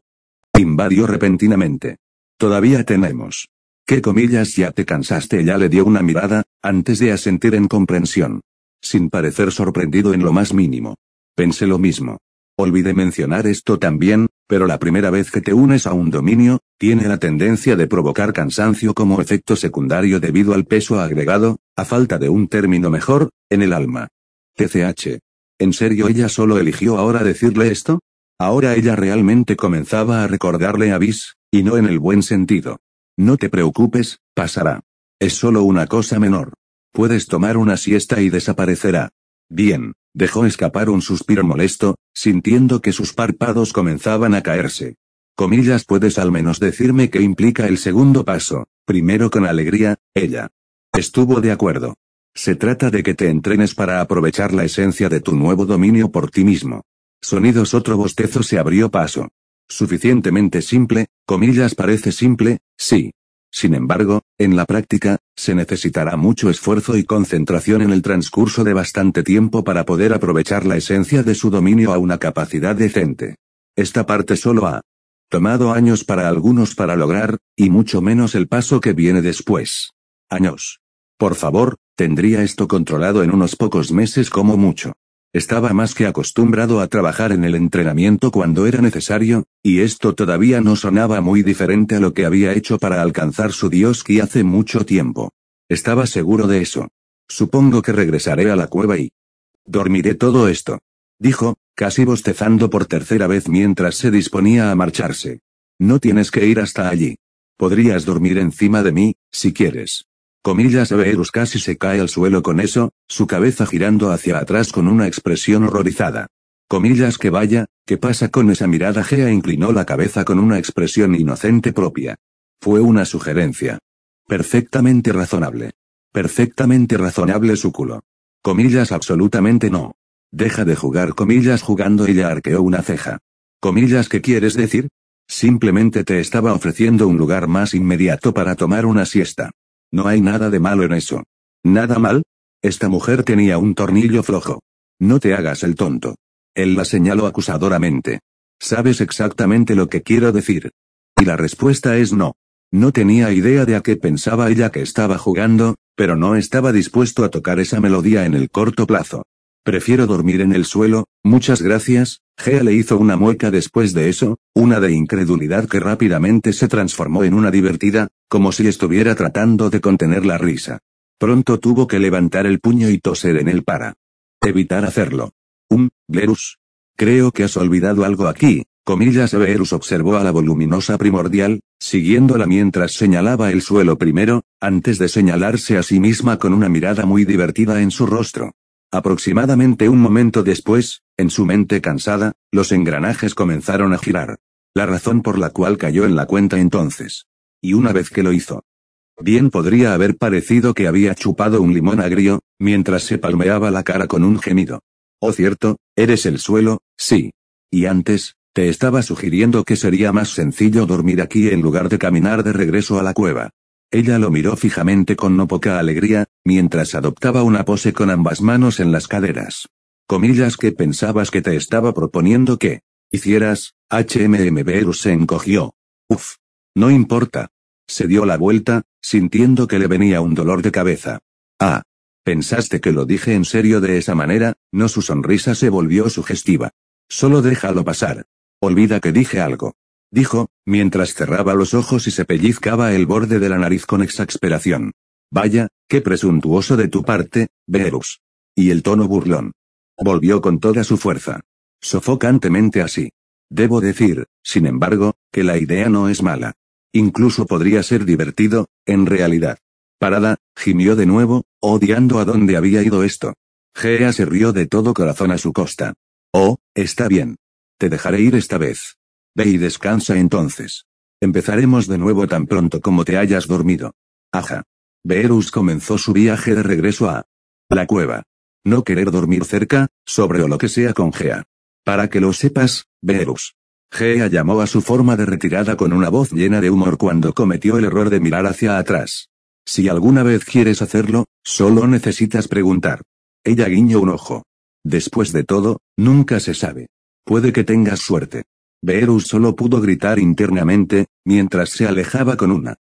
invadió repentinamente. Todavía tenemos. ¿Qué comillas ya te cansaste? Ella le dio una mirada, antes de asentir en comprensión. Sin parecer sorprendido en lo más mínimo. Pensé lo mismo. Olvidé mencionar esto también, pero la primera vez que te unes a un dominio, tiene la tendencia de provocar cansancio como efecto secundario debido al peso agregado, a falta de un término mejor, en el alma. TCH. ¿En serio ella solo eligió ahora decirle esto? Ahora ella realmente comenzaba a recordarle a Whis, y no en el buen sentido. No te preocupes, pasará. Es solo una cosa menor. Puedes tomar una siesta y desaparecerá. Bien. Dejó escapar un suspiro molesto, sintiendo que sus párpados comenzaban a caerse. Comillas, ¿puedes al menos decirme qué implica el segundo paso? Primero con alegría, ella estuvo de acuerdo. Se trata de que te entrenes para aprovechar la esencia de tu nuevo dominio por ti mismo. Sonidos. Otro bostezo se abrió paso. Suficientemente simple, comillas, parece simple, sí. Sin embargo, en la práctica, se necesitará mucho esfuerzo y concentración en el transcurso de bastante tiempo para poder aprovechar la esencia de su dominio a una capacidad decente. Esta parte solo ha tomado años para algunos para lograr, y mucho menos el paso que viene después. Años. Por favor, tendría esto controlado en unos pocos meses como mucho. Estaba más que acostumbrado a trabajar en el entrenamiento cuando era necesario, y esto todavía no sonaba muy diferente a lo que había hecho para alcanzar su dios ki hace mucho tiempo. Estaba seguro de eso. Supongo que regresaré a la cueva y dormiré todo esto. Dijo, casi bostezando por tercera vez mientras se disponía a marcharse. No tienes que ir hasta allí. Podrías dormir encima de mí, si quieres. Comillas. Beerus casi se cae al suelo con eso, su cabeza girando hacia atrás con una expresión horrorizada. Comillas. Que vaya, ¿qué pasa con esa mirada? Gea inclinó la cabeza con una expresión inocente propia. Fue una sugerencia. Perfectamente razonable. Perfectamente razonable, súculo. Comillas. Absolutamente no. Deja de jugar. Comillas. Jugando. Ella arqueó una ceja. Comillas. ¿Qué quieres decir? Simplemente te estaba ofreciendo un lugar más inmediato para tomar una siesta. No hay nada de malo en eso. ¿Nada mal? Esta mujer tenía un tornillo flojo. No te hagas el tonto. Él la señaló acusadoramente. ¿Sabes exactamente lo que quiero decir? Y la respuesta es no. No tenía idea de a qué pensaba ella que estaba jugando, pero no estaba dispuesto a tocar esa melodía en el corto plazo. Prefiero dormir en el suelo, muchas gracias. Gea le hizo una mueca después de eso, una de incredulidad que rápidamente se transformó en una divertida, como si estuviera tratando de contener la risa. Pronto tuvo que levantar el puño y toser en él para evitar hacerlo. Beerus. Creo que has olvidado algo aquí, comillas. Beerus observó a la voluminosa primordial, siguiéndola mientras señalaba el suelo primero, antes de señalarse a sí misma con una mirada muy divertida en su rostro. Aproximadamente un momento después, en su mente cansada, los engranajes comenzaron a girar. La razón por la cual cayó en la cuenta entonces. Y una vez que lo hizo, bien podría haber parecido que había chupado un limón agrio, mientras se palmeaba la cara con un gemido. Oh cierto, eres el suelo, sí. Y antes, te estaba sugiriendo que sería más sencillo dormir aquí en lugar de caminar de regreso a la cueva. Ella lo miró fijamente con no poca alegría, mientras adoptaba una pose con ambas manos en las caderas. Comillas. ¿Qué pensabas que te estaba proponiendo que hicieras? Beerus se encogió. Uf. No importa. Se dio la vuelta, sintiendo que le venía un dolor de cabeza. Ah. ¿Pensaste que lo dije en serio de esa manera? No, su sonrisa se volvió sugestiva. Solo déjalo pasar. Olvida que dije algo. Dijo, mientras cerraba los ojos y se pellizcaba el borde de la nariz con exasperación. Vaya, qué presuntuoso de tu parte, Beerus. Y el tono burlón. Volvió con toda su fuerza. Sofocantemente así. Debo decir, sin embargo, que la idea no es mala. Incluso podría ser divertido, en realidad. Parada, gimió de nuevo, odiando a dónde había ido esto. Gea se rió de todo corazón a su costa. Oh, está bien. Te dejaré ir esta vez. Ve y descansa entonces. Empezaremos de nuevo tan pronto como te hayas dormido. Ajá. Beerus comenzó su viaje de regreso a la cueva. No querer dormir cerca, sobre o lo que sea con Gea. Para que lo sepas, Beerus. Gea llamó a su forma de retirada con una voz llena de humor cuando cometió el error de mirar hacia atrás. Si alguna vez quieres hacerlo, solo necesitas preguntar. Ella guiñó un ojo. Después de todo, nunca se sabe. Puede que tengas suerte. Beerus solo pudo gritar internamente, mientras se alejaba con una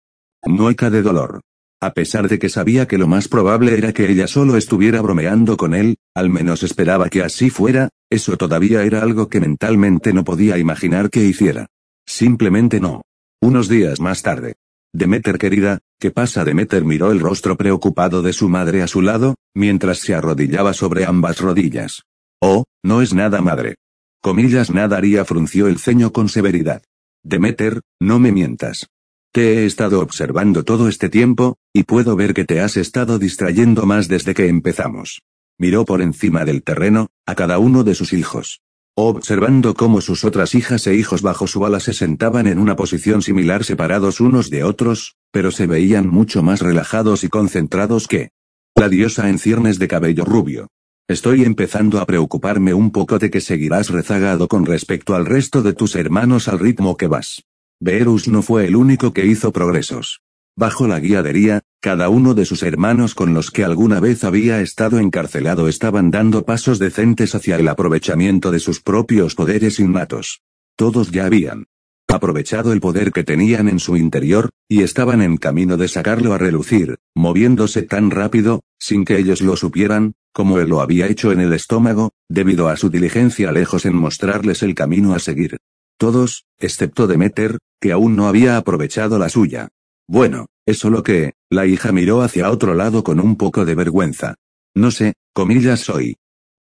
mueca de dolor. A pesar de que sabía que lo más probable era que ella solo estuviera bromeando con él, al menos esperaba que así fuera, eso todavía era algo que mentalmente no podía imaginar que hiciera. Simplemente no. Unos días más tarde. Demeter querida, ¿qué pasa? Demeter miró el rostro preocupado de su madre a su lado, mientras se arrodillaba sobre ambas rodillas. Oh, no es nada, madre. Comillas. Nada. Aria frunció el ceño con severidad. Demeter, no me mientas. Te he estado observando todo este tiempo, y puedo ver que te has estado distrayendo más desde que empezamos. Miró por encima del terreno, a cada uno de sus hijos. Observando cómo sus otras hijas e hijos bajo su ala se sentaban en una posición similar separados unos de otros, pero se veían mucho más relajados y concentrados que la diosa en ciernes de cabello rubio. Estoy empezando a preocuparme un poco de que seguirás rezagado con respecto al resto de tus hermanos al ritmo que vas. Beerus no fue el único que hizo progresos. Bajo la guía de Ria, cada uno de sus hermanos con los que alguna vez había estado encarcelado estaban dando pasos decentes hacia el aprovechamiento de sus propios poderes innatos. Todos ya habían aprovechado el poder que tenían en su interior, y estaban en camino de sacarlo a relucir, moviéndose tan rápido, sin que ellos lo supieran, como él lo había hecho en el estómago, debido a su diligencia lejos en mostrarles el camino a seguir. Todos, excepto Demeter, que aún no había aprovechado la suya. Bueno, es solo que, la hija miró hacia otro lado con un poco de vergüenza. No sé, comillas soy.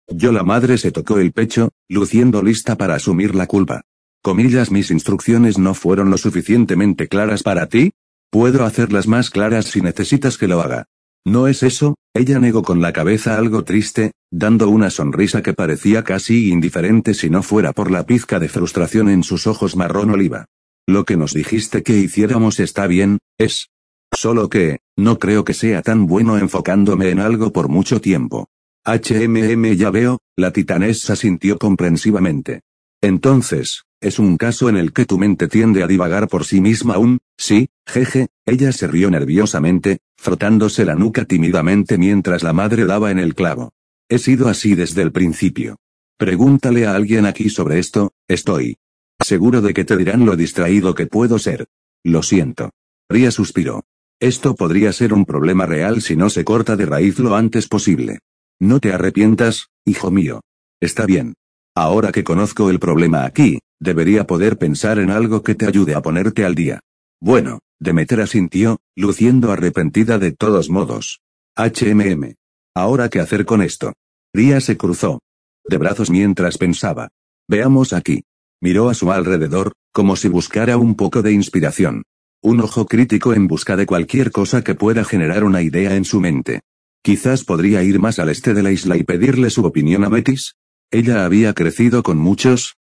Yo. La madre se tocó el pecho, luciendo lista para asumir la culpa. Comillas. ¿Mis instrucciones no fueron lo suficientemente claras para ti? Puedo hacerlas más claras si necesitas que lo haga. No es eso, ella negó con la cabeza algo triste, dando una sonrisa que parecía casi indiferente si no fuera por la pizca de frustración en sus ojos marrón oliva. Lo que nos dijiste que hiciéramos está bien, es solo que, no creo que sea tan bueno enfocándome en algo por mucho tiempo. Ya veo, la titanesa sintió comprensivamente. Entonces, es un caso en el que tu mente tiende a divagar por sí misma sí, jeje, ella se rió nerviosamente, frotándose la nuca tímidamente mientras la madre daba en el clavo. He sido así desde el principio. Pregúntale a alguien aquí sobre esto, estoy seguro de que te dirán lo distraído que puedo ser. Lo siento. Ria suspiró. Esto podría ser un problema real si no se corta de raíz lo antes posible. No te arrepientas, hijo mío. Está bien. Ahora que conozco el problema aquí, debería poder pensar en algo que te ayude a ponerte al día. Bueno, Demeter asintió, luciendo arrepentida de todos modos. ¿Ahora qué hacer con esto? Ria se cruzó de brazos mientras pensaba. Veamos aquí. Miró a su alrededor, como si buscara un poco de inspiración. Un ojo crítico en busca de cualquier cosa que pueda generar una idea en su mente. Quizás podría ir más al este de la isla y pedirle su opinión a Metis. Ella había crecido con muchos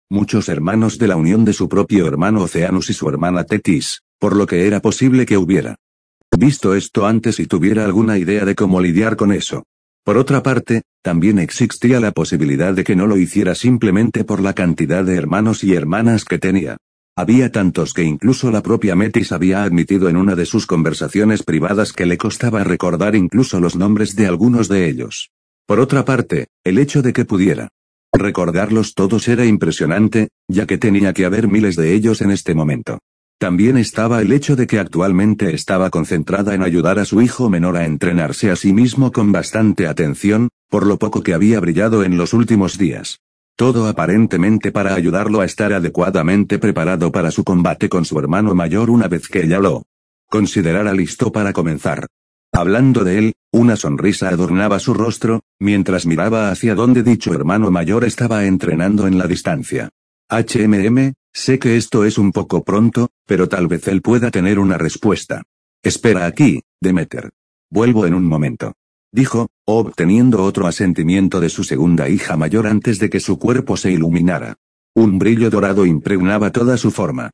hermanos de la unión de su propio hermano Oceanus y su hermana Tetis, por lo que era posible que hubiera visto esto antes y tuviera alguna idea de cómo lidiar con eso. Por otra parte, también existía la posibilidad de que no lo hiciera simplemente por la cantidad de hermanos y hermanas que tenía. Había tantos que incluso la propia Metis había admitido en una de sus conversaciones privadas que le costaba recordar incluso los nombres de algunos de ellos. Por otra parte, el hecho de que pudiera recordarlos todos era impresionante, ya que tenía que haber miles de ellos en este momento. También estaba el hecho de que actualmente estaba concentrada en ayudar a su hijo menor a entrenarse a sí mismo con bastante atención, por lo poco que había brillado en los últimos días. Todo aparentemente para ayudarlo a estar adecuadamente preparado para su combate con su hermano mayor una vez que ella lo considerara listo para comenzar. Hablando de él, una sonrisa adornaba su rostro, mientras miraba hacia donde dicho hermano mayor estaba entrenando en la distancia. Sé que esto es un poco pronto, pero tal vez él pueda tener una respuesta. Espera aquí, Demeter. Vuelvo en un momento. Dijo, obteniendo otro asentimiento de su segunda hija mayor antes de que su cuerpo se iluminara. Un brillo dorado impregnaba toda su forma.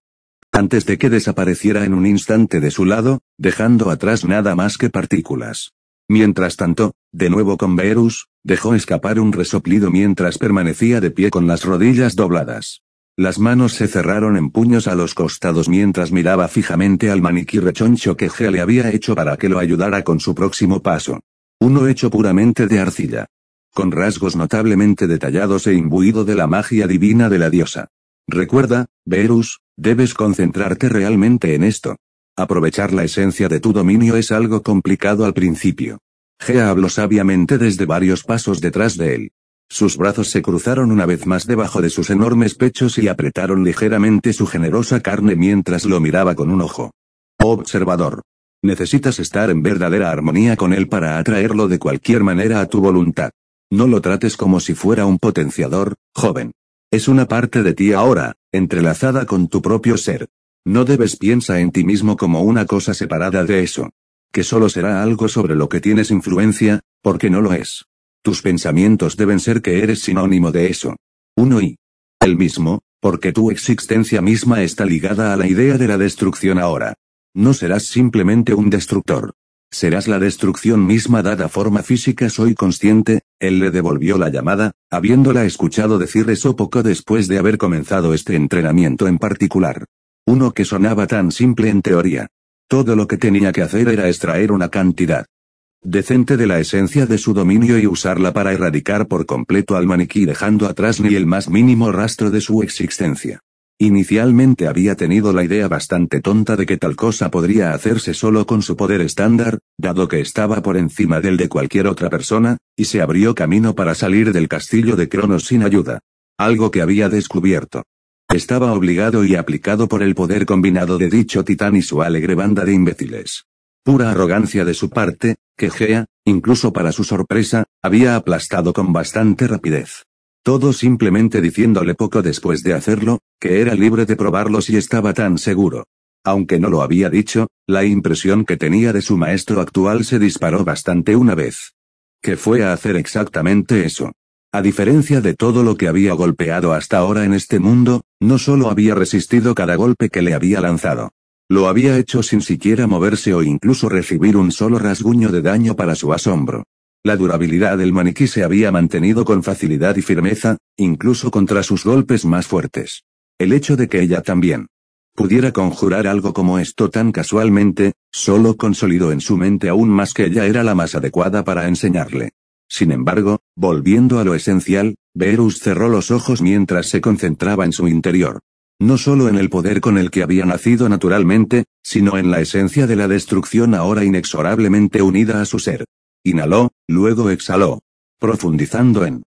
Antes de que desapareciera en un instante de su lado, dejando atrás nada más que partículas. Mientras tanto, de nuevo con Beerus, dejó escapar un resoplido mientras permanecía de pie con las rodillas dobladas. Las manos se cerraron en puños a los costados mientras miraba fijamente al maniquí rechoncho que Gea le había hecho para que lo ayudara con su próximo paso. Uno hecho puramente de arcilla. Con rasgos notablemente detallados e imbuido de la magia divina de la diosa. Recuerda, Beerus, debes concentrarte realmente en esto. Aprovechar la esencia de tu dominio es algo complicado al principio. Gea habló sabiamente desde varios pasos detrás de él. Sus brazos se cruzaron una vez más debajo de sus enormes pechos y apretaron ligeramente su generosa carne mientras lo miraba con un ojo observador. Necesitas estar en verdadera armonía con él para atraerlo de cualquier manera a tu voluntad. No lo trates como si fuera un potenciador, joven. Es una parte de ti ahora, entrelazada con tu propio ser. No debes piensa en ti mismo como una cosa separada de eso. Que solo será algo sobre lo que tienes influencia, porque no lo es. Tus pensamientos deben ser que eres sinónimo de eso. Uno y el mismo, porque tu existencia misma está ligada a la idea de la destrucción ahora. No serás simplemente un destructor. Serás la destrucción misma dada forma física. Soy consciente, él le devolvió la llamada, habiéndola escuchado decir eso poco después de haber comenzado este entrenamiento en particular. Uno que sonaba tan simple en teoría. Todo lo que tenía que hacer era extraer una cantidad decente de la esencia de su dominio y usarla para erradicar por completo al maniquí dejando atrás ni el más mínimo rastro de su existencia. Inicialmente había tenido la idea bastante tonta de que tal cosa podría hacerse solo con su poder estándar, dado que estaba por encima del de cualquier otra persona, y se abrió camino para salir del castillo de Cronos sin ayuda. Algo que había descubierto. Estaba obligado y aplicado por el poder combinado de dicho titán y su alegre banda de imbéciles. Pura arrogancia de su parte, que Gea, incluso para su sorpresa, había aplastado con bastante rapidez. Todo simplemente diciéndole poco después de hacerlo, que era libre de probarlo si estaba tan seguro. Aunque no lo había dicho, la impresión que tenía de su maestro actual se disparó bastante una vez. Que fue a hacer exactamente eso. A diferencia de todo lo que había golpeado hasta ahora en este mundo, no solo había resistido cada golpe que le había lanzado. Lo había hecho sin siquiera moverse o incluso recibir un solo rasguño de daño para su asombro. La durabilidad del maniquí se había mantenido con facilidad y firmeza, incluso contra sus golpes más fuertes. El hecho de que ella también pudiera conjurar algo como esto tan casualmente, solo consolidó en su mente aún más que ella era la más adecuada para enseñarle. Sin embargo, volviendo a lo esencial, Beerus cerró los ojos mientras se concentraba en su interior. No solo en el poder con el que había nacido naturalmente, sino en la esencia de la destrucción ahora inexorablemente unida a su ser. Inhaló, luego exhaló, profundizando en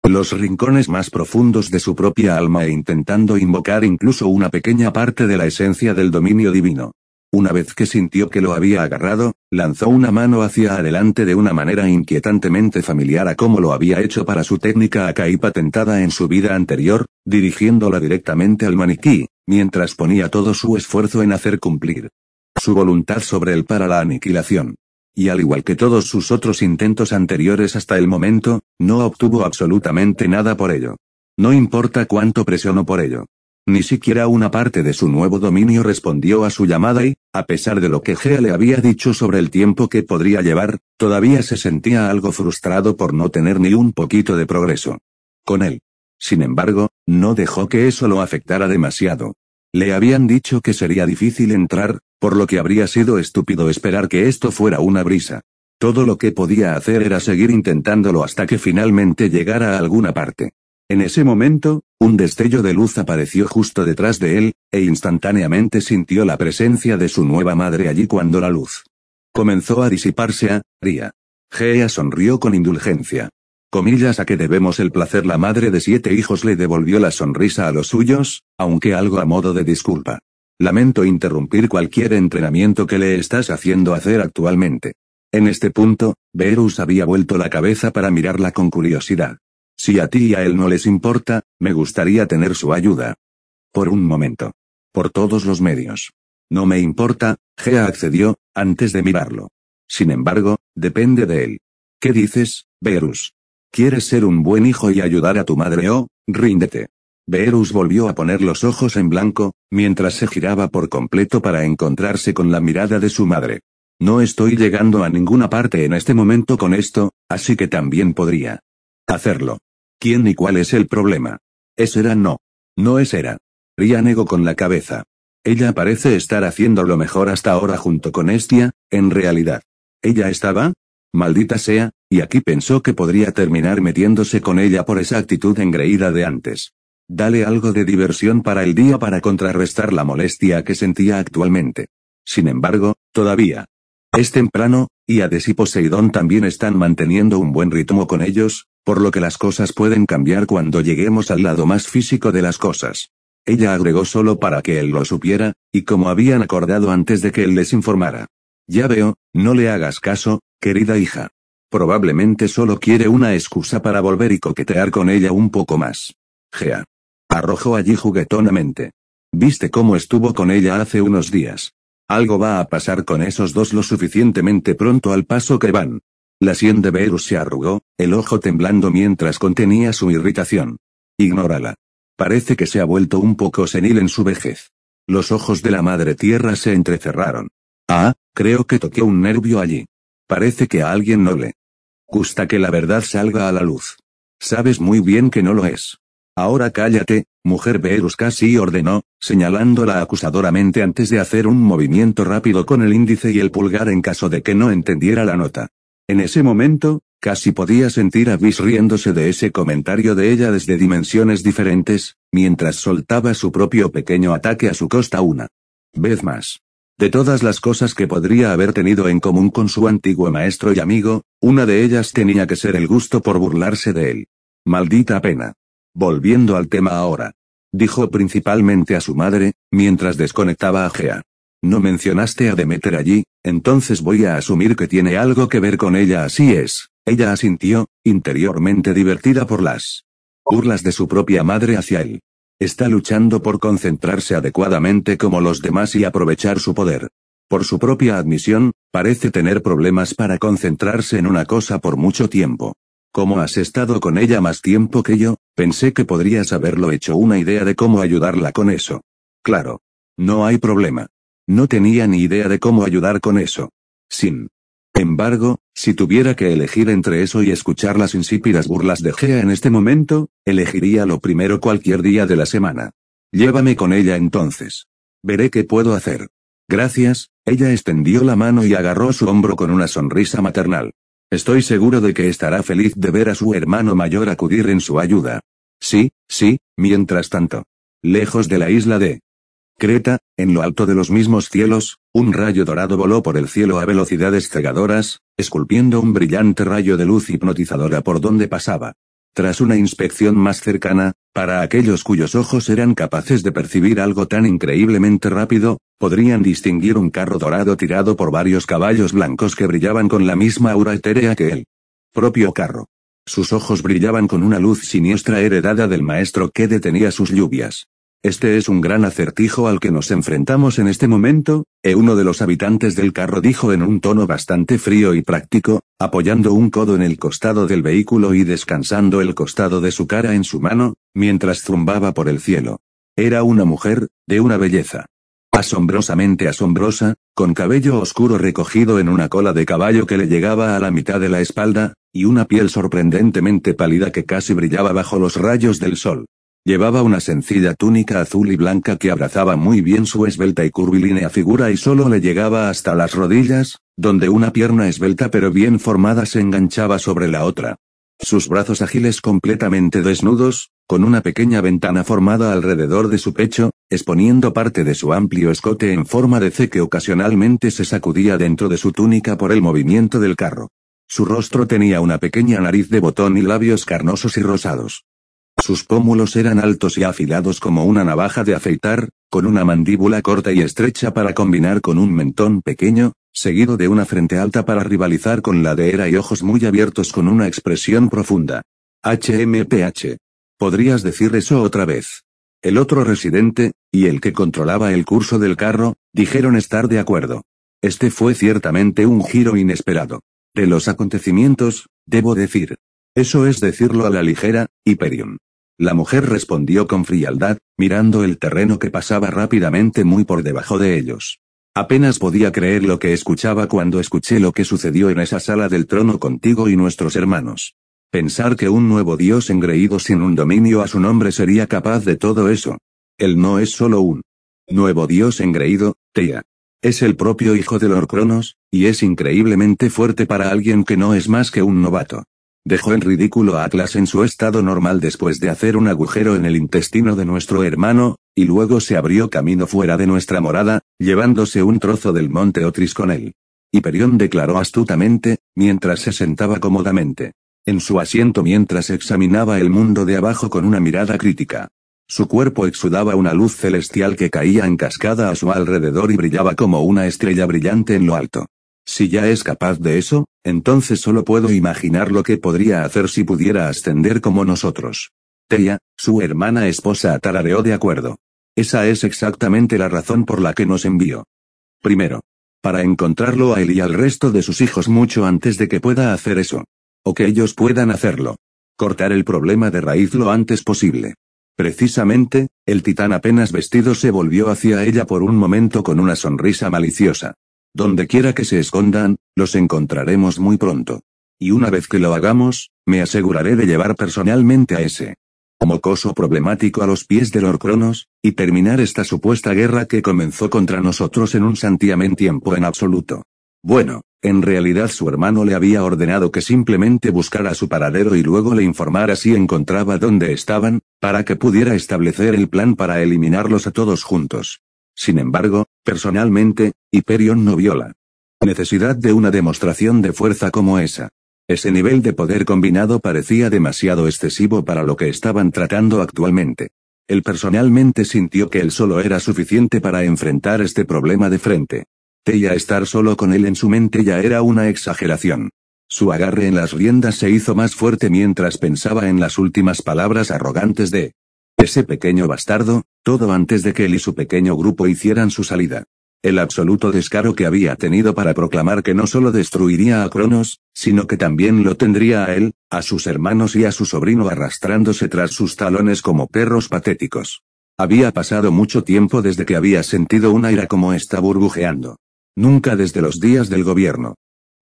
los rincones más profundos de su propia alma e intentando invocar incluso una pequeña parte de la esencia del dominio divino. Una vez que sintió que lo había agarrado, lanzó una mano hacia adelante de una manera inquietantemente familiar a como lo había hecho para su técnica Akai patentada en su vida anterior, dirigiéndola directamente al maniquí, mientras ponía todo su esfuerzo en hacer cumplir su voluntad sobre él para la aniquilación. Y al igual que todos sus otros intentos anteriores hasta el momento, no obtuvo absolutamente nada por ello. No importa cuánto presionó por ello. Ni siquiera una parte de su nuevo dominio respondió a su llamada y, a pesar de lo que Gea le había dicho sobre el tiempo que podría llevar, todavía se sentía algo frustrado por no tener ni un poquito de progreso con él. Sin embargo, no dejó que eso lo afectara demasiado. Le habían dicho que sería difícil entrar, por lo que habría sido estúpido esperar que esto fuera una brisa. Todo lo que podía hacer era seguir intentándolo hasta que finalmente llegara a alguna parte. En ese momento, un destello de luz apareció justo detrás de él, e instantáneamente sintió la presencia de su nueva madre allí cuando la luz comenzó a disiparse. Gea sonrió con indulgencia. Comillas a que debemos el placer. La madre de 7 hijos le devolvió la sonrisa a los suyos, aunque algo a modo de disculpa. Lamento interrumpir cualquier entrenamiento que le estás haciendo hacer actualmente. En este punto, Beerus había vuelto la cabeza para mirarla con curiosidad. Si a ti y a él no les importa, me gustaría tener su ayuda. Por un momento. Por todos los medios. No me importa, Gea accedió, antes de mirarlo. Sin embargo, depende de él. ¿Qué dices, Beerus? ¿Quieres ser un buen hijo y ayudar a tu madre o, ríndete? Beerus volvió a poner los ojos en blanco, mientras se giraba por completo para encontrarse con la mirada de su madre. No estoy llegando a ninguna parte en este momento con esto, así que también podría hacerlo. ¿Quién y cuál es el problema? ¿Es Hera? No. No es Hera. Ria negó con la cabeza. Ella parece estar haciendo lo mejor hasta ahora junto con Estia, en realidad. ¿Ella estaba? Maldita sea, y aquí pensó que podría terminar metiéndose con ella por esa actitud engreída de antes. Dale algo de diversión para el día para contrarrestar la molestia que sentía actualmente. Sin embargo, todavía es temprano, y Hades y Poseidón también están manteniendo un buen ritmo con ellos, por lo que las cosas pueden cambiar cuando lleguemos al lado más físico de las cosas. Ella agregó solo para que él lo supiera, y como habían acordado antes de que él les informara. Ya veo, no le hagas caso, querida hija. Probablemente solo quiere una excusa para volver y coquetear con ella un poco más. Gea arrojó allí juguetonamente. ¿Viste cómo estuvo con ella hace unos días? Algo va a pasar con esos dos lo suficientemente pronto al paso que van. La sien de Beerus se arrugó, el ojo temblando mientras contenía su irritación. Ignórala. Parece que se ha vuelto un poco senil en su vejez. Los ojos de la madre tierra se entrecerraron. Creo que toqué un nervio allí. Parece que a alguien no le gusta que la verdad salga a la luz. Sabes muy bien que no lo es. Ahora cállate, mujer. Beerus casi ordenó, señalándola acusadoramente antes de hacer un movimiento rápido con el índice y el pulgar en caso de que no entendiera la nota. En ese momento, casi podía sentir a Whis riéndose de ese comentario de ella desde dimensiones diferentes, mientras soltaba su propio pequeño ataque a su costa una vez más. De todas las cosas que podría haber tenido en común con su antiguo maestro y amigo, una de ellas tenía que ser el gusto por burlarse de él. Maldita pena. Volviendo al tema ahora. Dijo principalmente a su madre, mientras desconectaba a Gea. No mencionaste a Demeter allí, entonces voy a asumir que tiene algo que ver con ella. Así es. Ella asintió, interiormente divertida por las burlas de su propia madre hacia él. Está luchando por concentrarse adecuadamente como los demás y aprovechar su poder. Por su propia admisión, parece tener problemas para concentrarse en una cosa por mucho tiempo. Como has estado con ella más tiempo que yo, pensé que podrías haberlo hecho una idea de cómo ayudarla con eso. Claro. No hay problema. No tenía ni idea de cómo ayudar con eso. Sin embargo, si tuviera que elegir entre eso y escuchar las insípidas burlas de Gea en este momento, elegiría lo primero cualquier día de la semana. Llévame con ella entonces. Veré qué puedo hacer. Gracias, ella extendió la mano y agarró su hombro con una sonrisa maternal. Estoy seguro de que estará feliz de ver a su hermano mayor acudir en su ayuda. Sí, mientras tanto. Lejos de la isla de Creta, en lo alto de los mismos cielos, un rayo dorado voló por el cielo a velocidades cegadoras, esculpiendo un brillante rayo de luz hipnotizadora por donde pasaba. Tras una inspección más cercana, para aquellos cuyos ojos eran capaces de percibir algo tan increíblemente rápido, Podrían distinguir un carro dorado tirado por varios caballos blancos que brillaban con la misma aura etérea que el propio carro. Sus ojos brillaban con una luz siniestra heredada del maestro que detenía sus lluvias. Este es un gran acertijo al que nos enfrentamos en este momento, uno de los habitantes del carro dijo en un tono bastante frío y práctico, apoyando un codo en el costado del vehículo y descansando el costado de su cara en su mano, mientras zumbaba por el cielo. Era una mujer, de una belleza asombrosamente asombrosa, con cabello oscuro recogido en una cola de caballo que le llegaba a la mitad de la espalda, y una piel sorprendentemente pálida que casi brillaba bajo los rayos del sol. Llevaba una sencilla túnica azul y blanca que abrazaba muy bien su esbelta y curvilínea figura y solo le llegaba hasta las rodillas, donde una pierna esbelta pero bien formada se enganchaba sobre la otra. Sus brazos ágiles completamente desnudos, con una pequeña ventana formada alrededor de su pecho, exponiendo parte de su amplio escote en forma de C que ocasionalmente se sacudía dentro de su túnica por el movimiento del carro. Su rostro tenía una pequeña nariz de botón y labios carnosos y rosados. Sus pómulos eran altos y afilados como una navaja de afeitar, con una mandíbula corta y estrecha para combinar con un mentón pequeño, seguido de una frente alta para rivalizar con ladera y ojos muy abiertos con una expresión profunda. HMPH. ¿Podrías decir eso otra vez? El otro residente, y el que controlaba el curso del carro, dijeron estar de acuerdo. Este fue ciertamente un giro inesperado de los acontecimientos, debo decir. Eso es decirlo a la ligera, Hyperion. La mujer respondió con frialdad, mirando el terreno que pasaba rápidamente muy por debajo de ellos. Apenas podía creer lo que escuchaba cuando escuché lo que sucedió en esa sala del trono contigo y nuestros hermanos. Pensar que un nuevo dios engreído sin un dominio a su nombre sería capaz de todo eso. Él no es solo un nuevo dios engreído, Theia. Es el propio hijo de Lord Cronos, y es increíblemente fuerte para alguien que no es más que un novato. Dejó en ridículo a Atlas en su estado normal después de hacer un agujero en el intestino de nuestro hermano, y luego se abrió camino fuera de nuestra morada, llevándose un trozo del monte Otris con él. Hyperion declaró astutamente, mientras se sentaba cómodamente en su asiento mientras examinaba el mundo de abajo con una mirada crítica. Su cuerpo exudaba una luz celestial que caía en cascada a su alrededor y brillaba como una estrella brillante en lo alto. Si ya es capaz de eso, entonces solo puedo imaginar lo que podría hacer si pudiera ascender como nosotros. Theia, su hermana esposa, tarareó de acuerdo. Esa es exactamente la razón por la que nos envió. Primero, para encontrarlo a él y al resto de sus hijos mucho antes de que pueda hacer eso. O que ellos puedan hacerlo. Cortar el problema de raíz lo antes posible. Precisamente, el titán apenas vestido se volvió hacia ella por un momento con una sonrisa maliciosa. Donde quiera que se escondan, los encontraremos muy pronto. Y una vez que lo hagamos, me aseguraré de llevar personalmente a ese mocoso problemático a los pies de Lord Cronos, y terminar esta supuesta guerra que comenzó contra nosotros en un santiamén tiempo en absoluto. Bueno, en realidad su hermano le había ordenado que simplemente buscara su paradero y luego le informara si encontraba dónde estaban, para que pudiera establecer el plan para eliminarlos a todos juntos. Sin embargo, personalmente, Hyperion no vio la necesidad de una demostración de fuerza como esa. Ese nivel de poder combinado parecía demasiado excesivo para lo que estaban tratando actualmente. Él personalmente sintió que él solo era suficiente para enfrentar este problema de frente. Theia estar solo con él en su mente ya era una exageración. Su agarre en las riendas se hizo más fuerte mientras pensaba en las últimas palabras arrogantes de ese pequeño bastardo, todo antes de que él y su pequeño grupo hicieran su salida. El absoluto descaro que había tenido para proclamar que no solo destruiría a Cronos, sino que también lo tendría a él, a sus hermanos y a su sobrino arrastrándose tras sus talones como perros patéticos. Había pasado mucho tiempo desde que había sentido una ira como esta burbujeando. Nunca desde los días del gobierno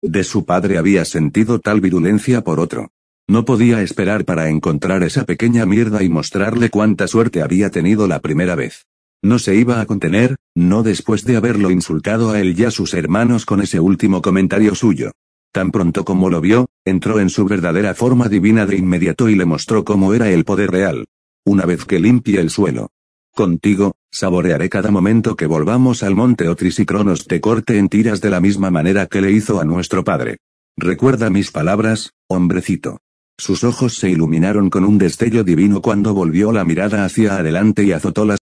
de su padre había sentido tal virulencia por otro. No podía esperar para encontrar esa pequeña mierda y mostrarle cuánta suerte había tenido la primera vez. No se iba a contener, no después de haberlo insultado a él y a sus hermanos con ese último comentario suyo. Tan pronto como lo vio, entró en su verdadera forma divina de inmediato y le mostró cómo era el poder real. Una vez que limpie el suelo contigo, saborearé cada momento que volvamos al monte Otris y Cronos te corte en tiras de la misma manera que le hizo a nuestro padre. Recuerda mis palabras, hombrecito. Sus ojos se iluminaron con un destello divino cuando volvió la mirada hacia adelante y azotó las